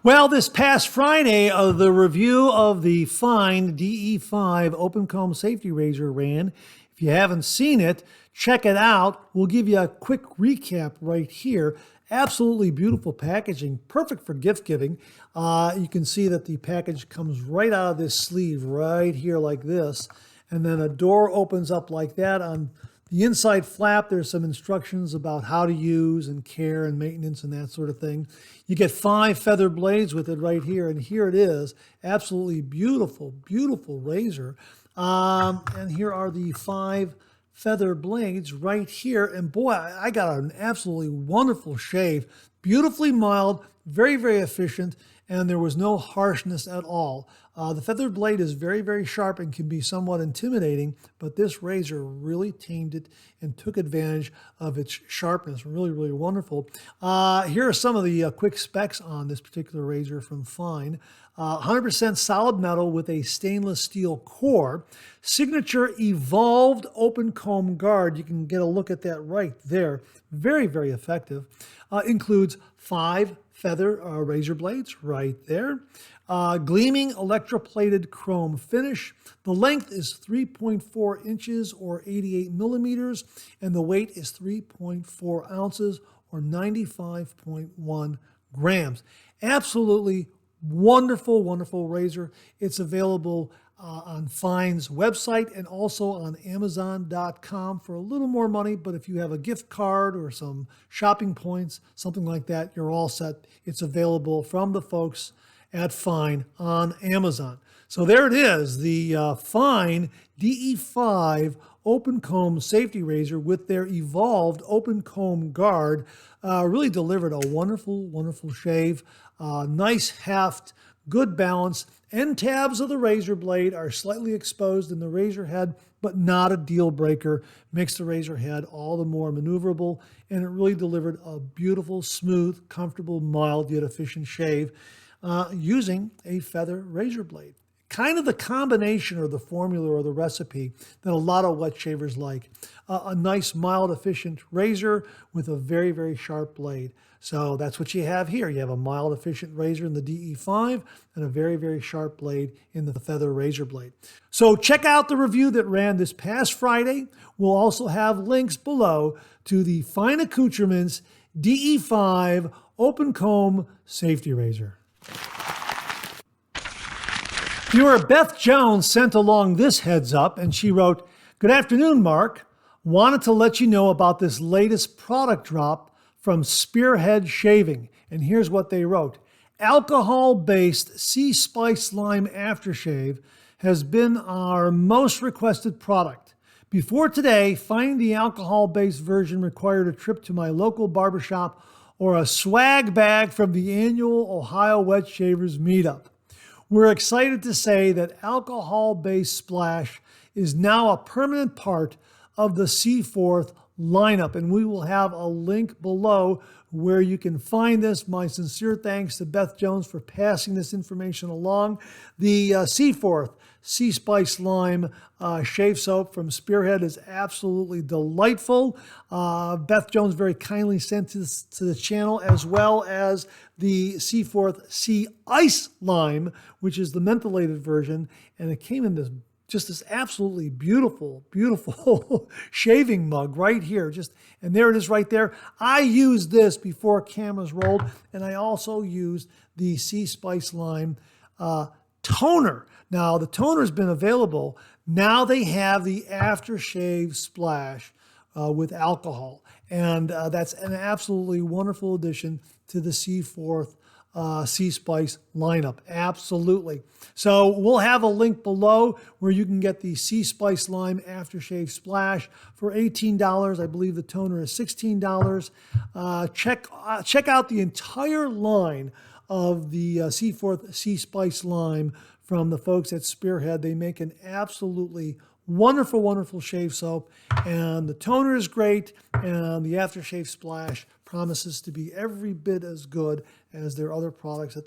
Well, this past Friday, the review of the Fine DE5 Open Comb Safety Razor ran. If you haven't seen it, check it out. We'll give you a quick recap right here. Absolutely beautiful packaging, perfect for gift giving. You can see that the package comes right out of this sleeve right here like this. And then a door opens up like that. On the inside flap, there's some instructions about how to use and care and maintenance and that sort of thing. You get 5 feather blades with it right here. And here it is. Absolutely beautiful, beautiful razor. And here are the 5 feather blades right here. And boy, I got an absolutely wonderful shave. Beautifully mild, very, very efficient, and there was no harshness at all. The feather blade is very, very sharp and can be somewhat intimidating, but this razor really tamed it and took advantage of its sharpness. Really, really wonderful. Here are some of the quick specs on this particular razor from Fine. 100% solid metal with a stainless steel core. Signature evolved open comb guard. You can get a look at that right there. Very, very effective. Includes 5 feather razor blades right there. Gleaming electroplated chrome finish. The length is 3.4 inches or 88 millimeters, and the weight is 3.4 ounces or 95.1 grams. Absolutely wonderful, wonderful razor. It's available on Fine's website and also on Amazon.com for a little more money. But if you have a gift card or some shopping points, something like that, you're all set. It's available from the folks at Fine on Amazon. So there it is, the Fine DE5 Open Comb Safety Razor with their evolved Open Comb Guard. Really delivered a wonderful, wonderful shave. Nice heft, good balance. End tabs of the razor blade are slightly exposed in the razor head, but not a deal breaker. Makes the razor head all the more maneuverable, and it really delivered a beautiful, smooth, comfortable, mild, yet efficient shave using a feather razor blade. Kind of the combination or the formula or the recipe that a lot of wet shavers like. A nice, mild, efficient razor with a very, very sharp blade. So that's what you have here. You have a mild, efficient razor in the DE5 and a very, very sharp blade in the feather razor blade. So check out the review that ran this past Friday. We'll also have links below to the Fine Accoutrements DE5 Open Comb Safety Razor. Viewer Beth Jones sent along this heads up, and she wrote, "Good afternoon, Marc. Wanted to let you know about this latest product drop from Spearhead Shaving." And here's what they wrote. "Alcohol-based sea spice lime aftershave has been our most requested product. Before today, finding the alcohol-based version required a trip to my local barbershop or a swag bag from the annual Ohio Wet Shavers meetup. We're excited to say that alcohol-based splash is now a permanent part of the Seaforth lineup, and we will have a link below where you can find this. My sincere thanks to Beth Jones for passing this information along. The Seaforth Sea Spice Lime shave soap from Spearhead is absolutely delightful. Beth Jones very kindly sent this to the channel, as well as the Seaforth Sea Ice Lime, which is the mentholated version, and it came in this absolutely beautiful, beautiful shaving mug right here. And there it is right there. I used this before cameras rolled, and I also used the Sea Spice Lime toner. Now, the toner has been available. Now they have the aftershave splash with alcohol, and that's an absolutely wonderful addition to the Seaforth Sea Spice lineup. Absolutely. So we'll have a link below where you can get the Sea Spice Lime Aftershave Splash for $18. I believe the toner is $16. Check out the entire line of the Seaforth Sea Spice Lime from the folks at Spearhead. They make an absolutely wonderful, wonderful shave soap, and the toner is great, and the aftershave splash promises to be every bit as good as their other products that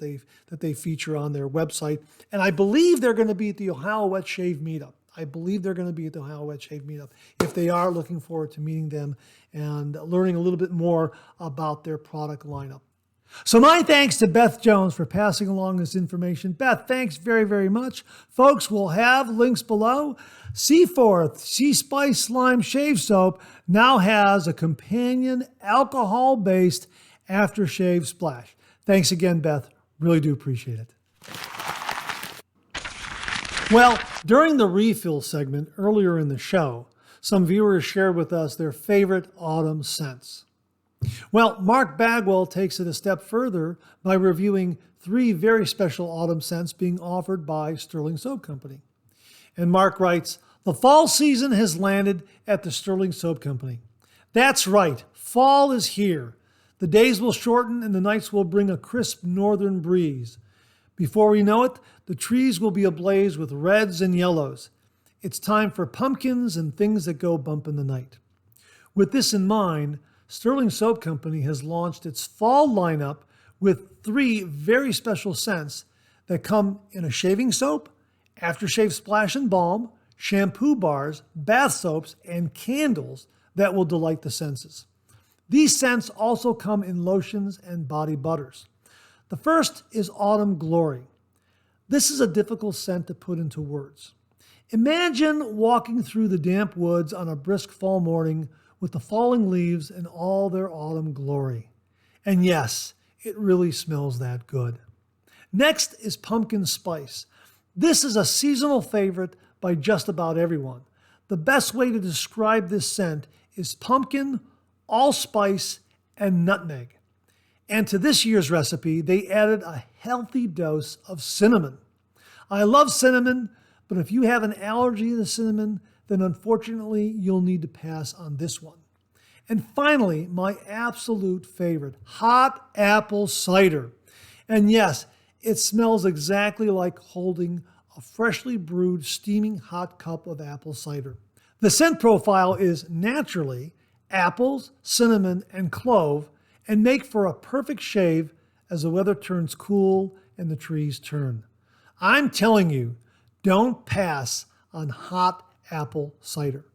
they feature on their website. And I believe they're going to be at the Ohio Wet Shave Meetup. If they are, looking forward to meeting them and learning a little bit more about their product lineup. So my thanks to Beth Jones for passing along this information. Beth, thanks very, very much. Folks, we'll have links below. Seaforth Sea Spice Lime Shave Soap now has a companion alcohol-based aftershave splash. Thanks again, Beth. Really do appreciate it. Well, during the refill segment earlier in the show, some viewers shared with us their favorite autumn scents. Well, Marc Bagwell takes it a step further by reviewing 3 very special autumn scents being offered by Stirling Soap Company. And Marc writes, "The fall season has landed at the Stirling Soap Company. That's right, fall is here. The days will shorten and the nights will bring a crisp northern breeze. Before we know it, the trees will be ablaze with reds and yellows. It's time for pumpkins and things that go bump in the night." With this in mind, Stirling Soap Company has launched its fall lineup with 3 very special scents that come in a shaving soap, aftershave splash and balm, shampoo bars, bath soaps, and candles that will delight the senses. These scents also come in lotions and body butters. The first is Autumn Glory. This is a difficult scent to put into words. Imagine walking through the damp woods on a brisk fall morning with the falling leaves in all their autumn glory. And yes, it really smells that good. Next is Pumpkin Spice. This is a seasonal favorite by just about everyone. The best way to describe this scent is pumpkin, allspice, and nutmeg. And to this year's recipe, they added a healthy dose of cinnamon. I love cinnamon, but if you have an allergy to cinnamon, then unfortunately you'll need to pass on this one. And finally, my absolute favorite, hot apple cider. And yes, it smells exactly like holding a freshly brewed, steaming hot cup of apple cider. The scent profile is naturally apples, cinnamon, and clove, and make for a perfect shave as the weather turns cool and the trees turn. I'm telling you, don't pass on hot apple cider.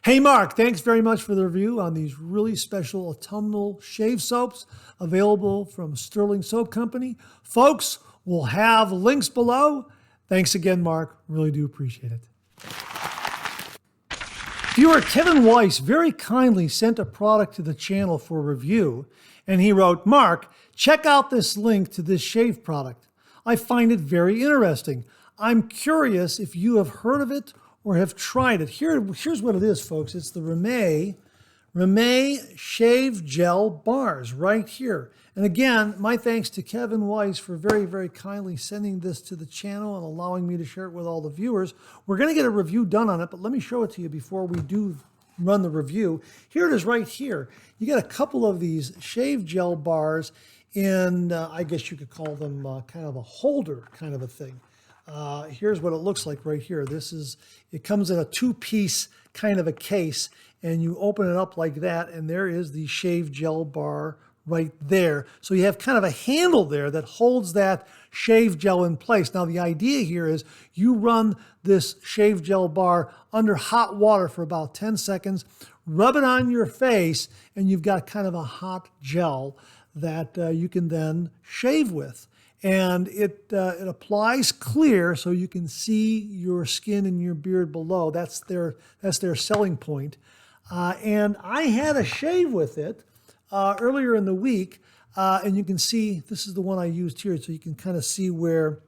Hey Marc, thanks very much for the review on these really special autumnal shave soaps available from Stirling Soap Company. Folks, we'll have links below. Thanks again, Marc. Really do appreciate it. Viewer Kevin Weiss very kindly sent a product to the channel for review, and he wrote, "Marc, check out this link to this shave product. I find it very interesting. I'm curious if you have heard of it or have tried it." Here's what it is, folks. It's the Remay Shave Gel Bars right here. And again, my thanks to Kevin Weiss for very, very kindly sending this to the channel and allowing me to share it with all the viewers. We're going to get a review done on it, but let me show it to you before we do run the review. Here it is right here. You get a couple of these shave gel bars in, I guess you could call them kind of a holder kind of a thing. Here's what it looks like right here. It comes in a 2-piece kind of a case, and you open it up like that, and there is the shave gel bar right there. So you have kind of a handle there that holds that shave gel in place. Now the idea here is you run this shave gel bar under hot water for about 10 seconds, rub it on your face, and you've got kind of a hot gel that you can then shave with. And it applies clear so you can see your skin and your beard below. That's their selling point. And I had a shave with it earlier in the week, and you can see, this is the one I used here, so you can kind of see where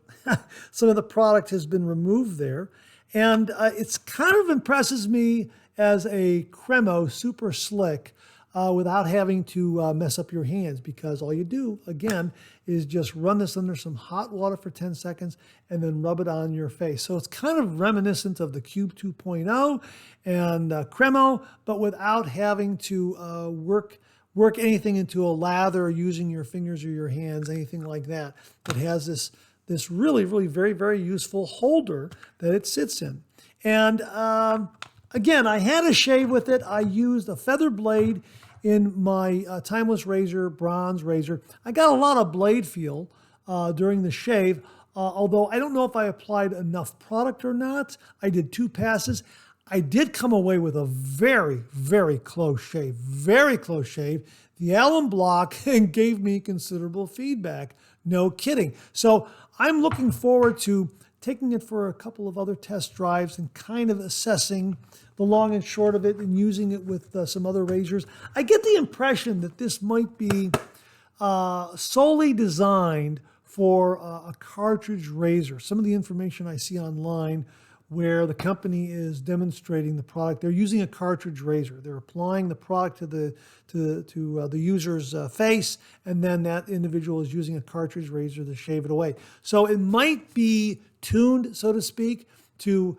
some of the product has been removed there. And it's kind of impresses me as a Cremo super slick without having to mess up your hands, because all you do, again, is just run this under some hot water for 10 seconds and then rub it on your face. So it's kind of reminiscent of the Cube 2.0 and Cremo, but without having to work anything into a lather or using your fingers or your hands, anything like that. It has this really, really very, very useful holder that it sits in. And again, I had a shave with it. I used a feather blade in my Timeless Razor bronze razor. I got a lot of blade feel during the shave, although I don't know if I applied enough product or not. I did 2 passes. I did come away with a very, very close shave, very close shave. The alum block gave me considerable feedback. No kidding. So I'm looking forward to taking it for a couple of other test drives and kind of assessing the long and short of it and using it with some other razors. I get the impression that this might be solely designed for a cartridge razor. Some of the information I see online where the company is demonstrating the product, they're using a cartridge razor. They're applying the product to the user's face, and then that individual is using a cartridge razor to shave it away. So it might be tuned, so to speak, to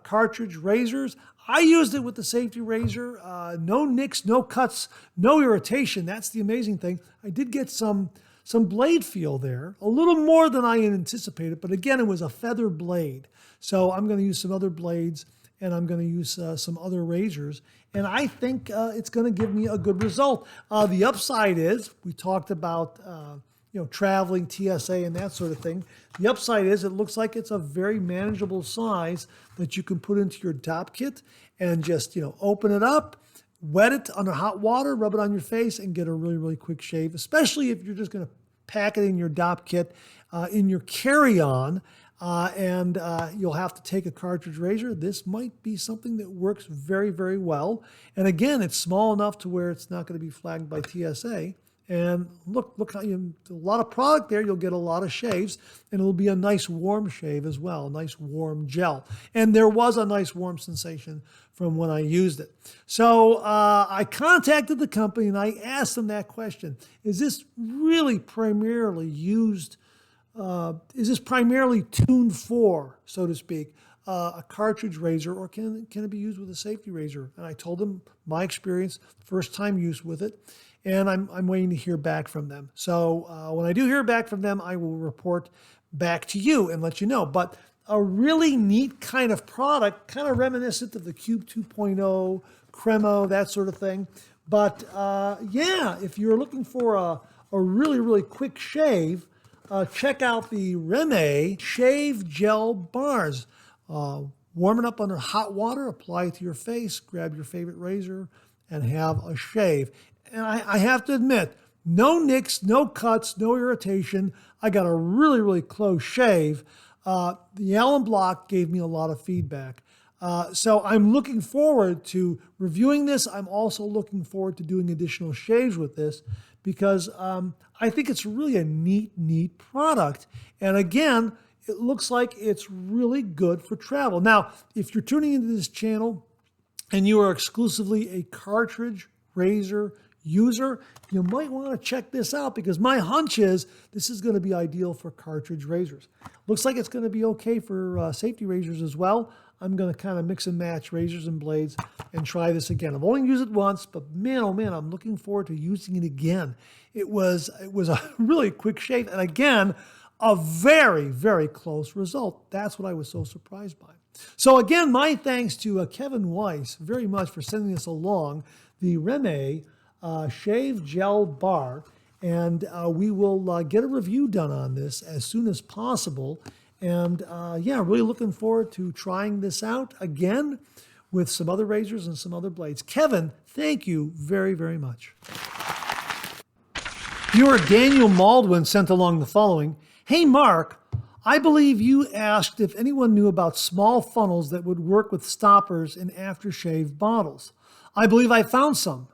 cartridge razors. I used it with the safety razor. No nicks, no cuts, no irritation. That's the amazing thing. I did get some blade feel there, a little more than I had anticipated, but again, it was a feather blade. So I'm going to use some other blades, and I'm going to use some other razors, and I think it's going to give me a good result. The upside is, we talked about traveling, TSA, and that sort of thing. The upside is it looks like it's a very manageable size that you can put into your top kit and just open it up, wet it under hot water, rub it on your face, and get a really, really quick shave, especially if you're just going to pack it in your DOP kit, in your carry-on, and you'll have to take a cartridge razor. This might be something that works very, very well. And again, it's small enough to where it's not going to be flagged by TSA. And look how a lot of product there. You'll get a lot of shaves, and it'll be a nice warm shave as well, a nice warm gel. And there was a nice warm sensation from when I used it. So I contacted the company and I asked them that question: is this really primarily used? Is this primarily tuned for, so to speak, a cartridge razor, or can it be used with a safety razor? And I told them my experience, first time use with it. And I'm waiting to hear back from them. So when I do hear back from them, I will report back to you and let you know. But a really neat kind of product, kind of reminiscent of the Cube 2.0, Cremo, that sort of thing. But yeah, if you're looking for a really, really quick shave, check out the Remay Shave Gel Bars. Warm it up under hot water, apply it to your face, grab your favorite razor, and have a shave. And I have to admit, no nicks, no cuts, no irritation. I got a really, really close shave. The alum block gave me a lot of feedback. So I'm looking forward to reviewing this. I'm also looking forward to doing additional shaves with this because I think it's really a neat product. And again, it looks like it's really good for travel. Now, if you're tuning into this channel and you are exclusively a cartridge razor user, you might want to check this out because my hunch is this is going to be ideal for cartridge razors. Looks like it's going to be okay for safety razors as well. I'm going to kind of mix and match razors and blades and try this again. I've only used it once, but man, oh man, I'm looking forward to using it again. It was a really quick shave, and again, a very, very close result. That's what I was so surprised by. So again, my thanks to Kevin Weiss very much for sending this along, the Remay Shave Gel Bar. And we will get a review done on this as soon as possible. And yeah, really looking forward to trying this out again with some other razors and some other blades. Kevin, thank you very, very much. Viewer Daniel Maldwin sent along the following. Hey, Mark, I believe you asked if anyone knew about small funnels that would work with stoppers in aftershave bottles. I believe I found some.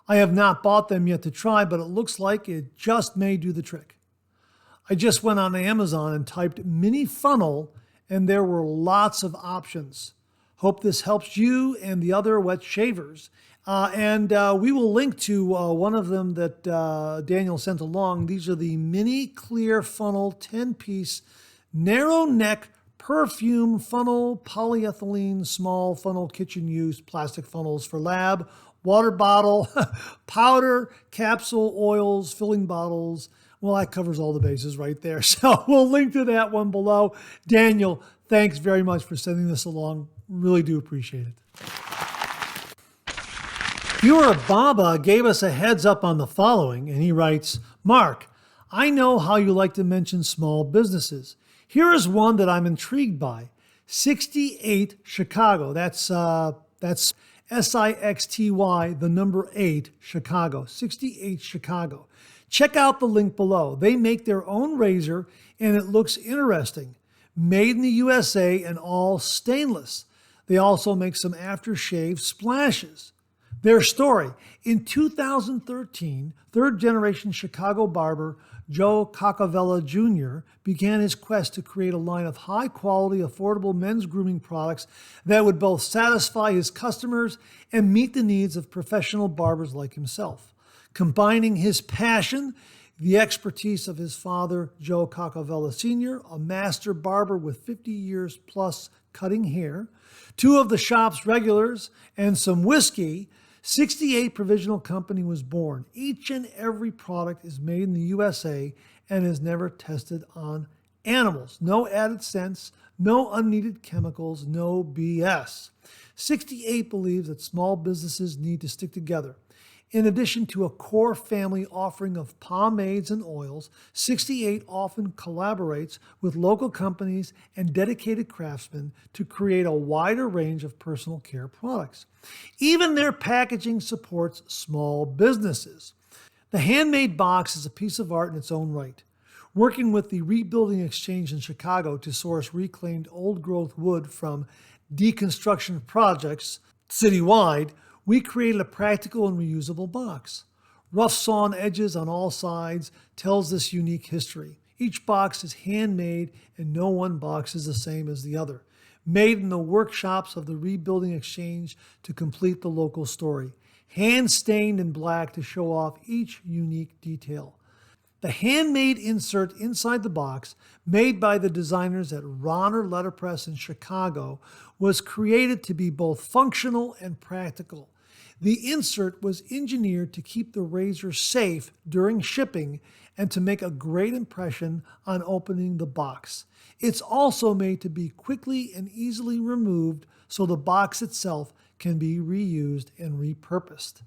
I have not bought them yet to try, but it looks like it just may do the trick. I just went on Amazon and typed mini funnel, and there were lots of options. Hope this helps you and the other wet shavers. And we will link to one of them that Daniel sent along. These are the mini clear funnel 10-piece narrow neck perfume funnel polyethylene small funnel kitchen use plastic funnels for lab, water bottle, powder, capsule, oils, filling bottles. Well, that covers all the bases right there. So we'll link to that one below. Daniel, thanks very much for sending this along. Really do appreciate it. Viewer Baba gave us a heads up on the following, and he writes, Mark, I know how you like to mention small businesses. Here is one that I'm intrigued by. 68 Chicago. That's SIXTY, the number 8, Chicago. 68 Chicago. Check out the link below. They make their own razor, and it looks interesting. Made in the USA and all stainless. They also make some aftershave splashes. Their story. In 2013, third-generation Chicago barber Joe Cacavella Jr. began his quest to create a line of high-quality, affordable men's grooming products that would both satisfy his customers and meet the needs of professional barbers like himself. Combining his passion, the expertise of his father, Joe Cacavella Sr., a master barber with 50 years plus cutting hair, two of the shop's regulars, and some whiskey, 68 Provisional Company was born. Each and every product is made in the USA and is never tested on animals. No added scents, no unneeded chemicals, no BS. 68 believes that small businesses need to stick together. In addition to a core family offering of pomades and oils, 68 often collaborates with local companies and dedicated craftsmen to create a wider range of personal care products. Even their packaging supports small businesses. The handmade box is a piece of art in its own right. Working with the Rebuilding Exchange in Chicago to source reclaimed old-growth wood from deconstruction projects citywide, we created a practical and reusable box. Rough sawn edges on all sides tells this unique history. Each box is handmade and no one box is the same as the other. Made in the workshops of the Rebuilding Exchange to complete the local story. Hand stained in black to show off each unique detail. The handmade insert inside the box, made by the designers at Ronner Letterpress in Chicago, was created to be both functional and practical. The insert was engineered to keep the razor safe during shipping and to make a great impression on opening the box. It's also made to be quickly and easily removed so the box itself can be reused and repurposed.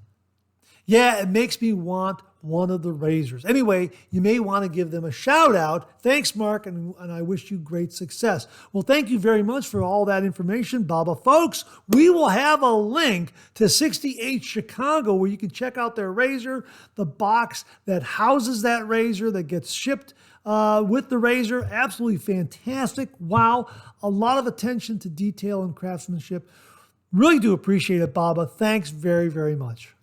Yeah, it makes me want one of the razors. Anyway, you may want to give them a shout out. Thanks, Mark, and I wish you great success. Well, thank you very much for all that information, Baba. Folks, we will have a link to 68 Chicago where you can check out their razor, the box that houses that razor that gets shipped with the razor. Absolutely fantastic. Wow, a lot of attention to detail and craftsmanship. Really do appreciate it, Baba. Thanks very, very much.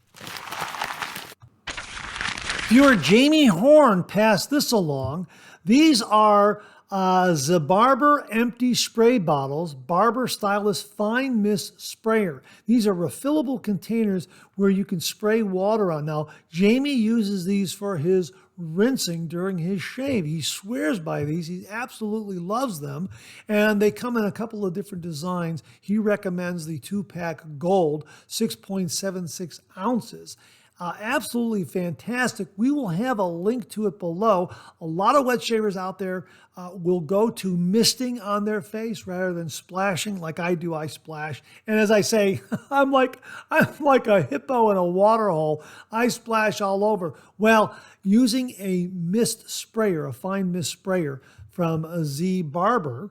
Viewer Jamie Horn passed this along. These are ZIBARBER empty spray bottles, Barber Stylist Fine Mist Sprayer. These are refillable containers where you can spray water on. Now, Jamie uses these for his rinsing during his shave. He swears by these. He absolutely loves them. And they come in a couple of different designs. He recommends the 2-pack gold, 6.76 ounces. Absolutely fantastic. We will have a link to it below. A lot of wet shavers out there will go to misting on their face rather than splashing like I do. I splash. And as I say, I'm like a hippo in a water hole. I splash all over. Well, using a mist sprayer, a fine mist sprayer from a ZIBARBER,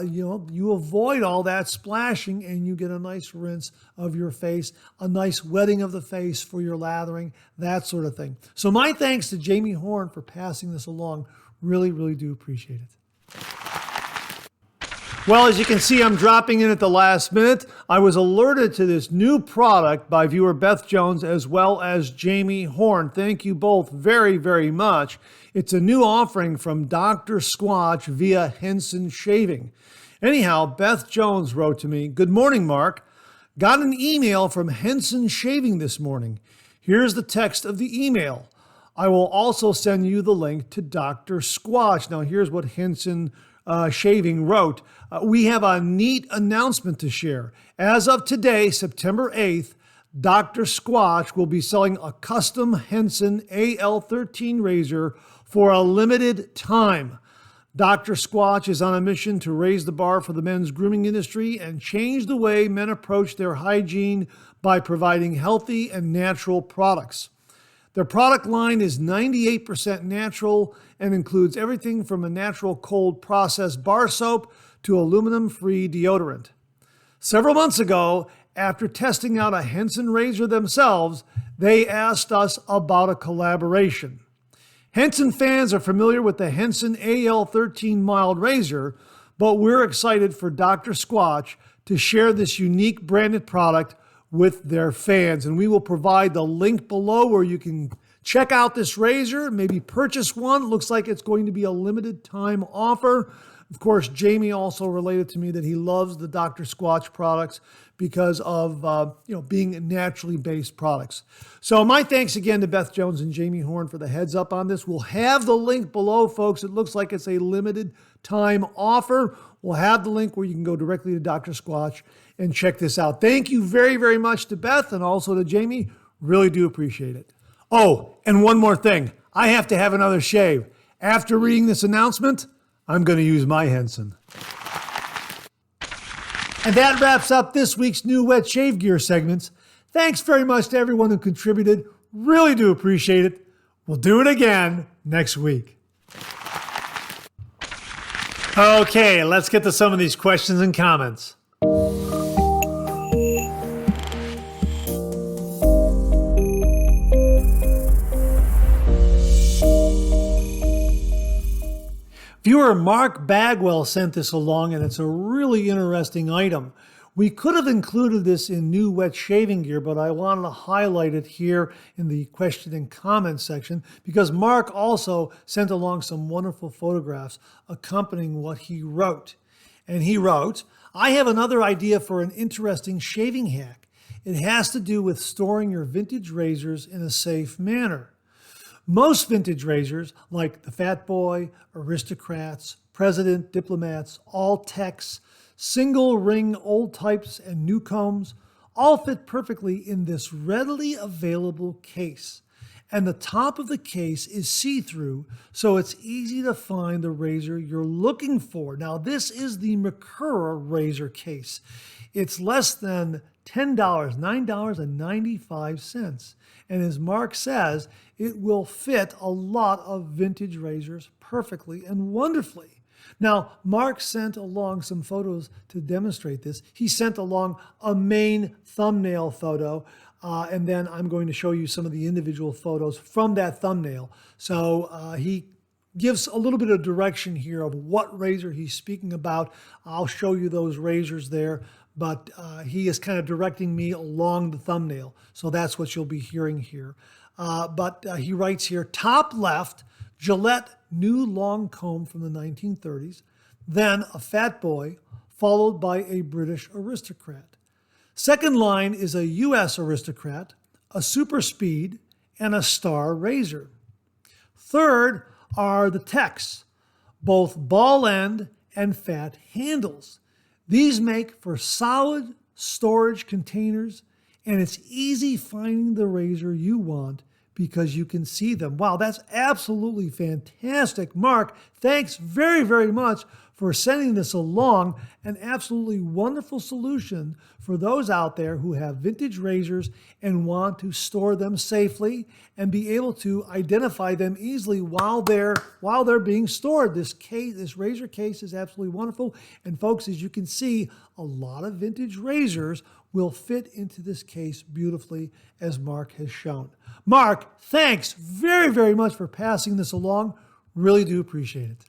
you avoid all that splashing and you get a nice rinse of your face, a nice wetting of the face for your lathering, that sort of thing. So my thanks to Jamie Horn for passing this along. Really, really do appreciate it. Well, as you can see, I'm dropping in at the last minute. I was alerted to this new product by viewer Beth Jones as well as Jamie Horn. Thank you both very, very much. It's a new offering from Dr. Squatch via Henson Shaving. Anyhow, Beth Jones wrote to me, "Good morning, Marc. Got an email from Henson Shaving this morning. Here's the text of the email. I will also send you the link to Dr. Squatch." Now, here's what Henson Shaving wrote. "We have a neat announcement to share. As of today, September 8th, Dr. Squatch will be selling a custom Henson AL13 razor for a limited time. Dr. Squatch is on a mission to raise the bar for the men's grooming industry and change the way men approach their hygiene by providing healthy and natural products. Their product line is 98% natural and includes everything from a natural cold processed bar soap to aluminum-free deodorant. Several months ago, after testing out a Henson razor themselves, they asked us about a collaboration. Henson fans are familiar with the Henson AL13 mild razor, but we're excited for Dr. Squatch to share this unique branded product with their fans. And we will provide the link below where you can check out this razor, maybe purchase one. It looks like it's going to be a limited time offer. Of course, Jamie also related to me that he loves the Dr. Squatch products because of being naturally based products. So my thanks again to Beth Jones and Jamie Horn for the heads up on this. We'll have the link below, folks. It looks like it's a limited time offer. We'll have the link where you can go directly to Dr. Squatch and check this out. Thank you very, very much to Beth and also to Jamie. Really do appreciate it. Oh, and one more thing. I have to have another shave. After reading this announcement, I'm going to use my Henson. And that wraps up this week's new Wet Shave Gear segments. Thanks very much to everyone who contributed. Really do appreciate it. We'll do it again next week. Okay, let's get to some of these questions and comments. Viewer Marc Bagwell sent this along, and it's a really interesting item. We could have included this in new wet shaving gear, but I wanted to highlight it here in the question and comment section because Marc also sent along some wonderful photographs accompanying what he wrote. And he wrote, "I have another idea for an interesting shaving hack. It has to do with storing your vintage razors in a safe manner. Most vintage razors, like the Fat Boy, Aristocrats, President, Diplomats, All Techs, single ring old types, and new combs, all fit perfectly in this readily available case. And the top of the case is see-through, so it's easy to find the razor you're looking for." Now, this is the Merkur razor case. It's less than $10, $9.95. And as Marc says, it will fit a lot of vintage razors perfectly and wonderfully. Now, Marc sent along some photos to demonstrate this. He sent along a main thumbnail photo, and then I'm going to show you some of the individual photos from that thumbnail. So he gives a little bit of direction here of what razor he's speaking about. I'll show you those razors there, but he is kind of directing me along the thumbnail. So that's what you'll be hearing here. But he writes here, top left, Gillette new long comb from the 1930s, then a Fat Boy, followed by a British Aristocrat. Second line is a US Aristocrat, a Super Speed, and a Star Razor. Third are the Techs, both ball end and fat handles. These make for solid storage containers and it's easy finding the razor you want because you can see them. Wow, that's absolutely fantastic. Marc, thanks very, very much for sending this along. An absolutely wonderful solution for those out there who have vintage razors and want to store them safely and be able to identify them easily while they're being stored. This razor case is absolutely wonderful. And folks, as you can see, a lot of vintage razors will fit into this case beautifully, as Marc has shown. Marc, thanks very, very much for passing this along. Really do appreciate it.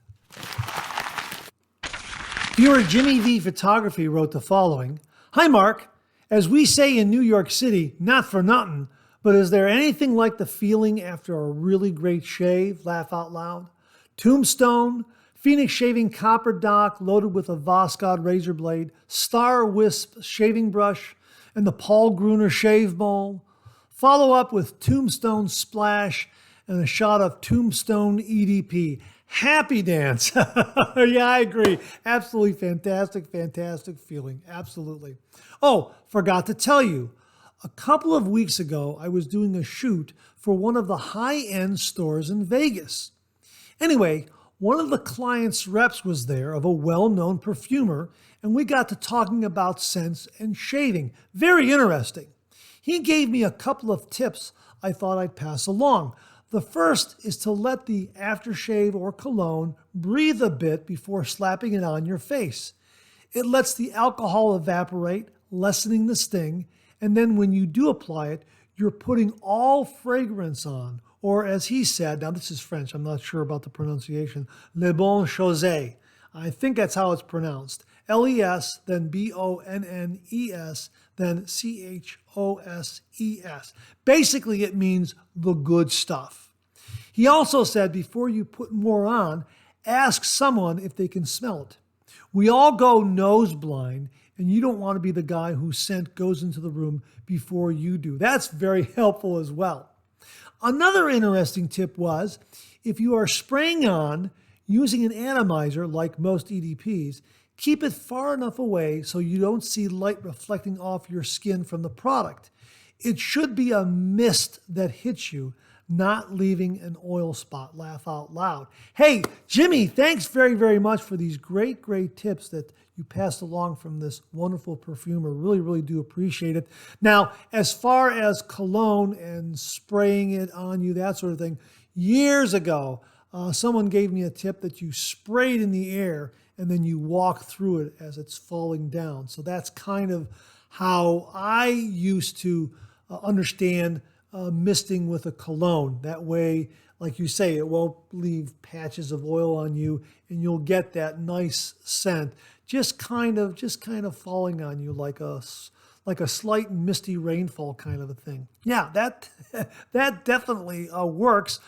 Viewer JimiV Photography wrote the following. Hi, Marc. As we say in New York City, not for nothing, but is there anything like the feeling after a really great shave? Laugh out loud. Tombstone, Phoenix shaving copper dock loaded with a Voskhod razor blade, Star Wisp shaving brush, and the Paul Gruner shave bowl. Follow up with Tombstone splash and a shot of Tombstone EDP. Happy dance. Yeah, I agree. Absolutely fantastic, fantastic feeling. Absolutely. Oh, forgot to tell you. A couple of weeks ago, I was doing a shoot for one of the high-end stores in Vegas. Anyway, one of the client's reps was there of a well-known perfumer, and we got to talking about scents and shaving. Very interesting. He gave me a couple of tips I thought I'd pass along. The first is to let the aftershave or cologne breathe a bit before slapping it on your face. It lets the alcohol evaporate, lessening the sting, and then when you do apply it, you're putting all fragrance on, or as he said, now this is French, I'm not sure about the pronunciation, le bon chose. I think that's how it's pronounced. L-E-S, then B-O-N-N-E-S, then C-H-O-S-E-S. Basically, it means the good stuff. He also said before you put more on, ask someone if they can smell it. We all go nose blind, and you don't want to be the guy whose scent goes into the room before you do. That's very helpful as well. Another interesting tip was, if you are spraying on using an atomizer like most EDPs, keep it far enough away so you don't see light reflecting off your skin from the product. It should be a mist that hits you, not leaving an oil spot. Laugh out loud. Hey, Jimmy, thanks very, very much for these great, great tips that you passed along from this wonderful perfumer. Really, really do appreciate it. Now, as far as cologne and spraying it on you, that sort of thing, years ago, someone gave me a tip that you spray it in the air and then you walk through it as it's falling down. So that's kind of how I used to understand misting with a cologne. That way, like you say, it won't leave patches of oil on you, and you'll get that nice scent just kind of falling on you like a slight misty rainfall kind of a thing. Yeah, that definitely works.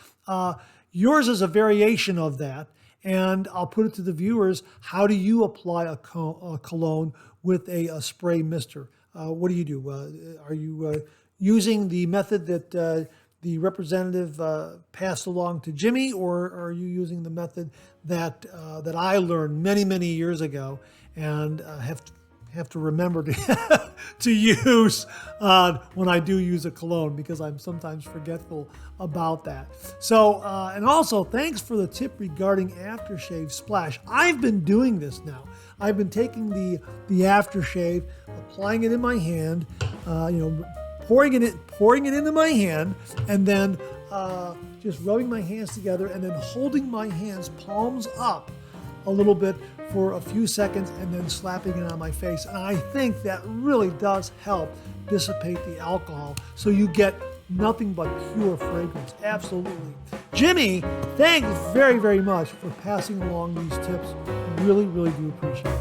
Yours is a variation of that, and I'll put it to the viewers. How do you apply a cologne with a spray mister? What do you do? Are you using the method that the representative passed along to Jimmy, or are you using the method that I learned many, many years ago and have to remember to use when I do use a cologne, because I'm sometimes forgetful about that. So, and also thanks for the tip regarding aftershave splash. I've been doing this now. I've been taking the aftershave, applying it in my hand, pouring it into my hand, and then just rubbing my hands together and then holding my hands palms up a little bit for a few seconds and then slapping it on my face. And I think that really does help dissipate the alcohol so you get nothing but pure fragrance. Absolutely. Jimmy, thanks very, very much for passing along these tips. Really, really do appreciate it.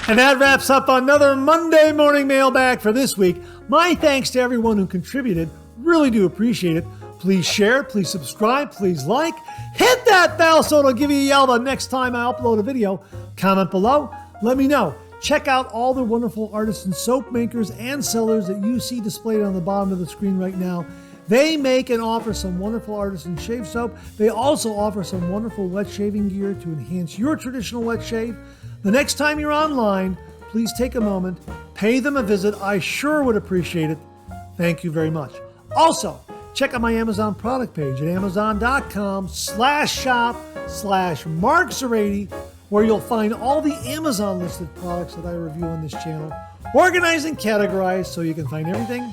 And that wraps up another Monday morning mailbag for this week. My thanks to everyone who contributed. Really do appreciate it. Please share, please subscribe, please like. Hit that bell so it'll give you a yell the next time I upload a video. Comment below. Let me know. Check out all the wonderful artisan soap makers and sellers that you see displayed on the bottom of the screen right now. They make and offer some wonderful artisan shave soap. They also offer some wonderful wet shaving gear to enhance your traditional wet shave. The next time you're online, please take a moment pay them a visit. I sure would appreciate it. Thank you very much. Also, check out my Amazon product page at amazon.com/shop/Marc080, where you'll find all the Amazon listed products that I review on this channel, organized and categorized so you can find everything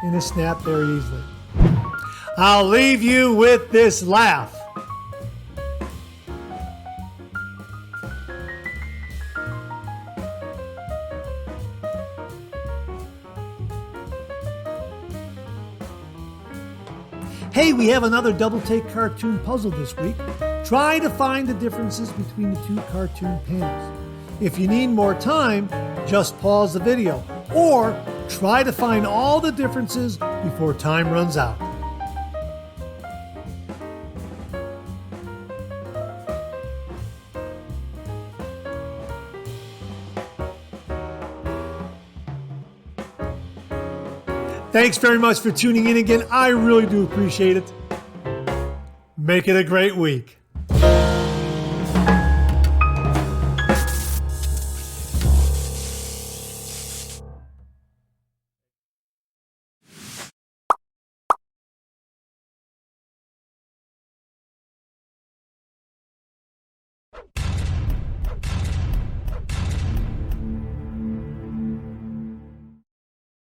in a snap very easily. I'll leave you with this laugh. Hey, we have another double take cartoon puzzle this week. Try to find the differences between the two cartoon panels. If you need more time, just pause the video, or try to find all the differences before time runs out. Thanks very much for tuning in again. I really do appreciate it. Make it a great week.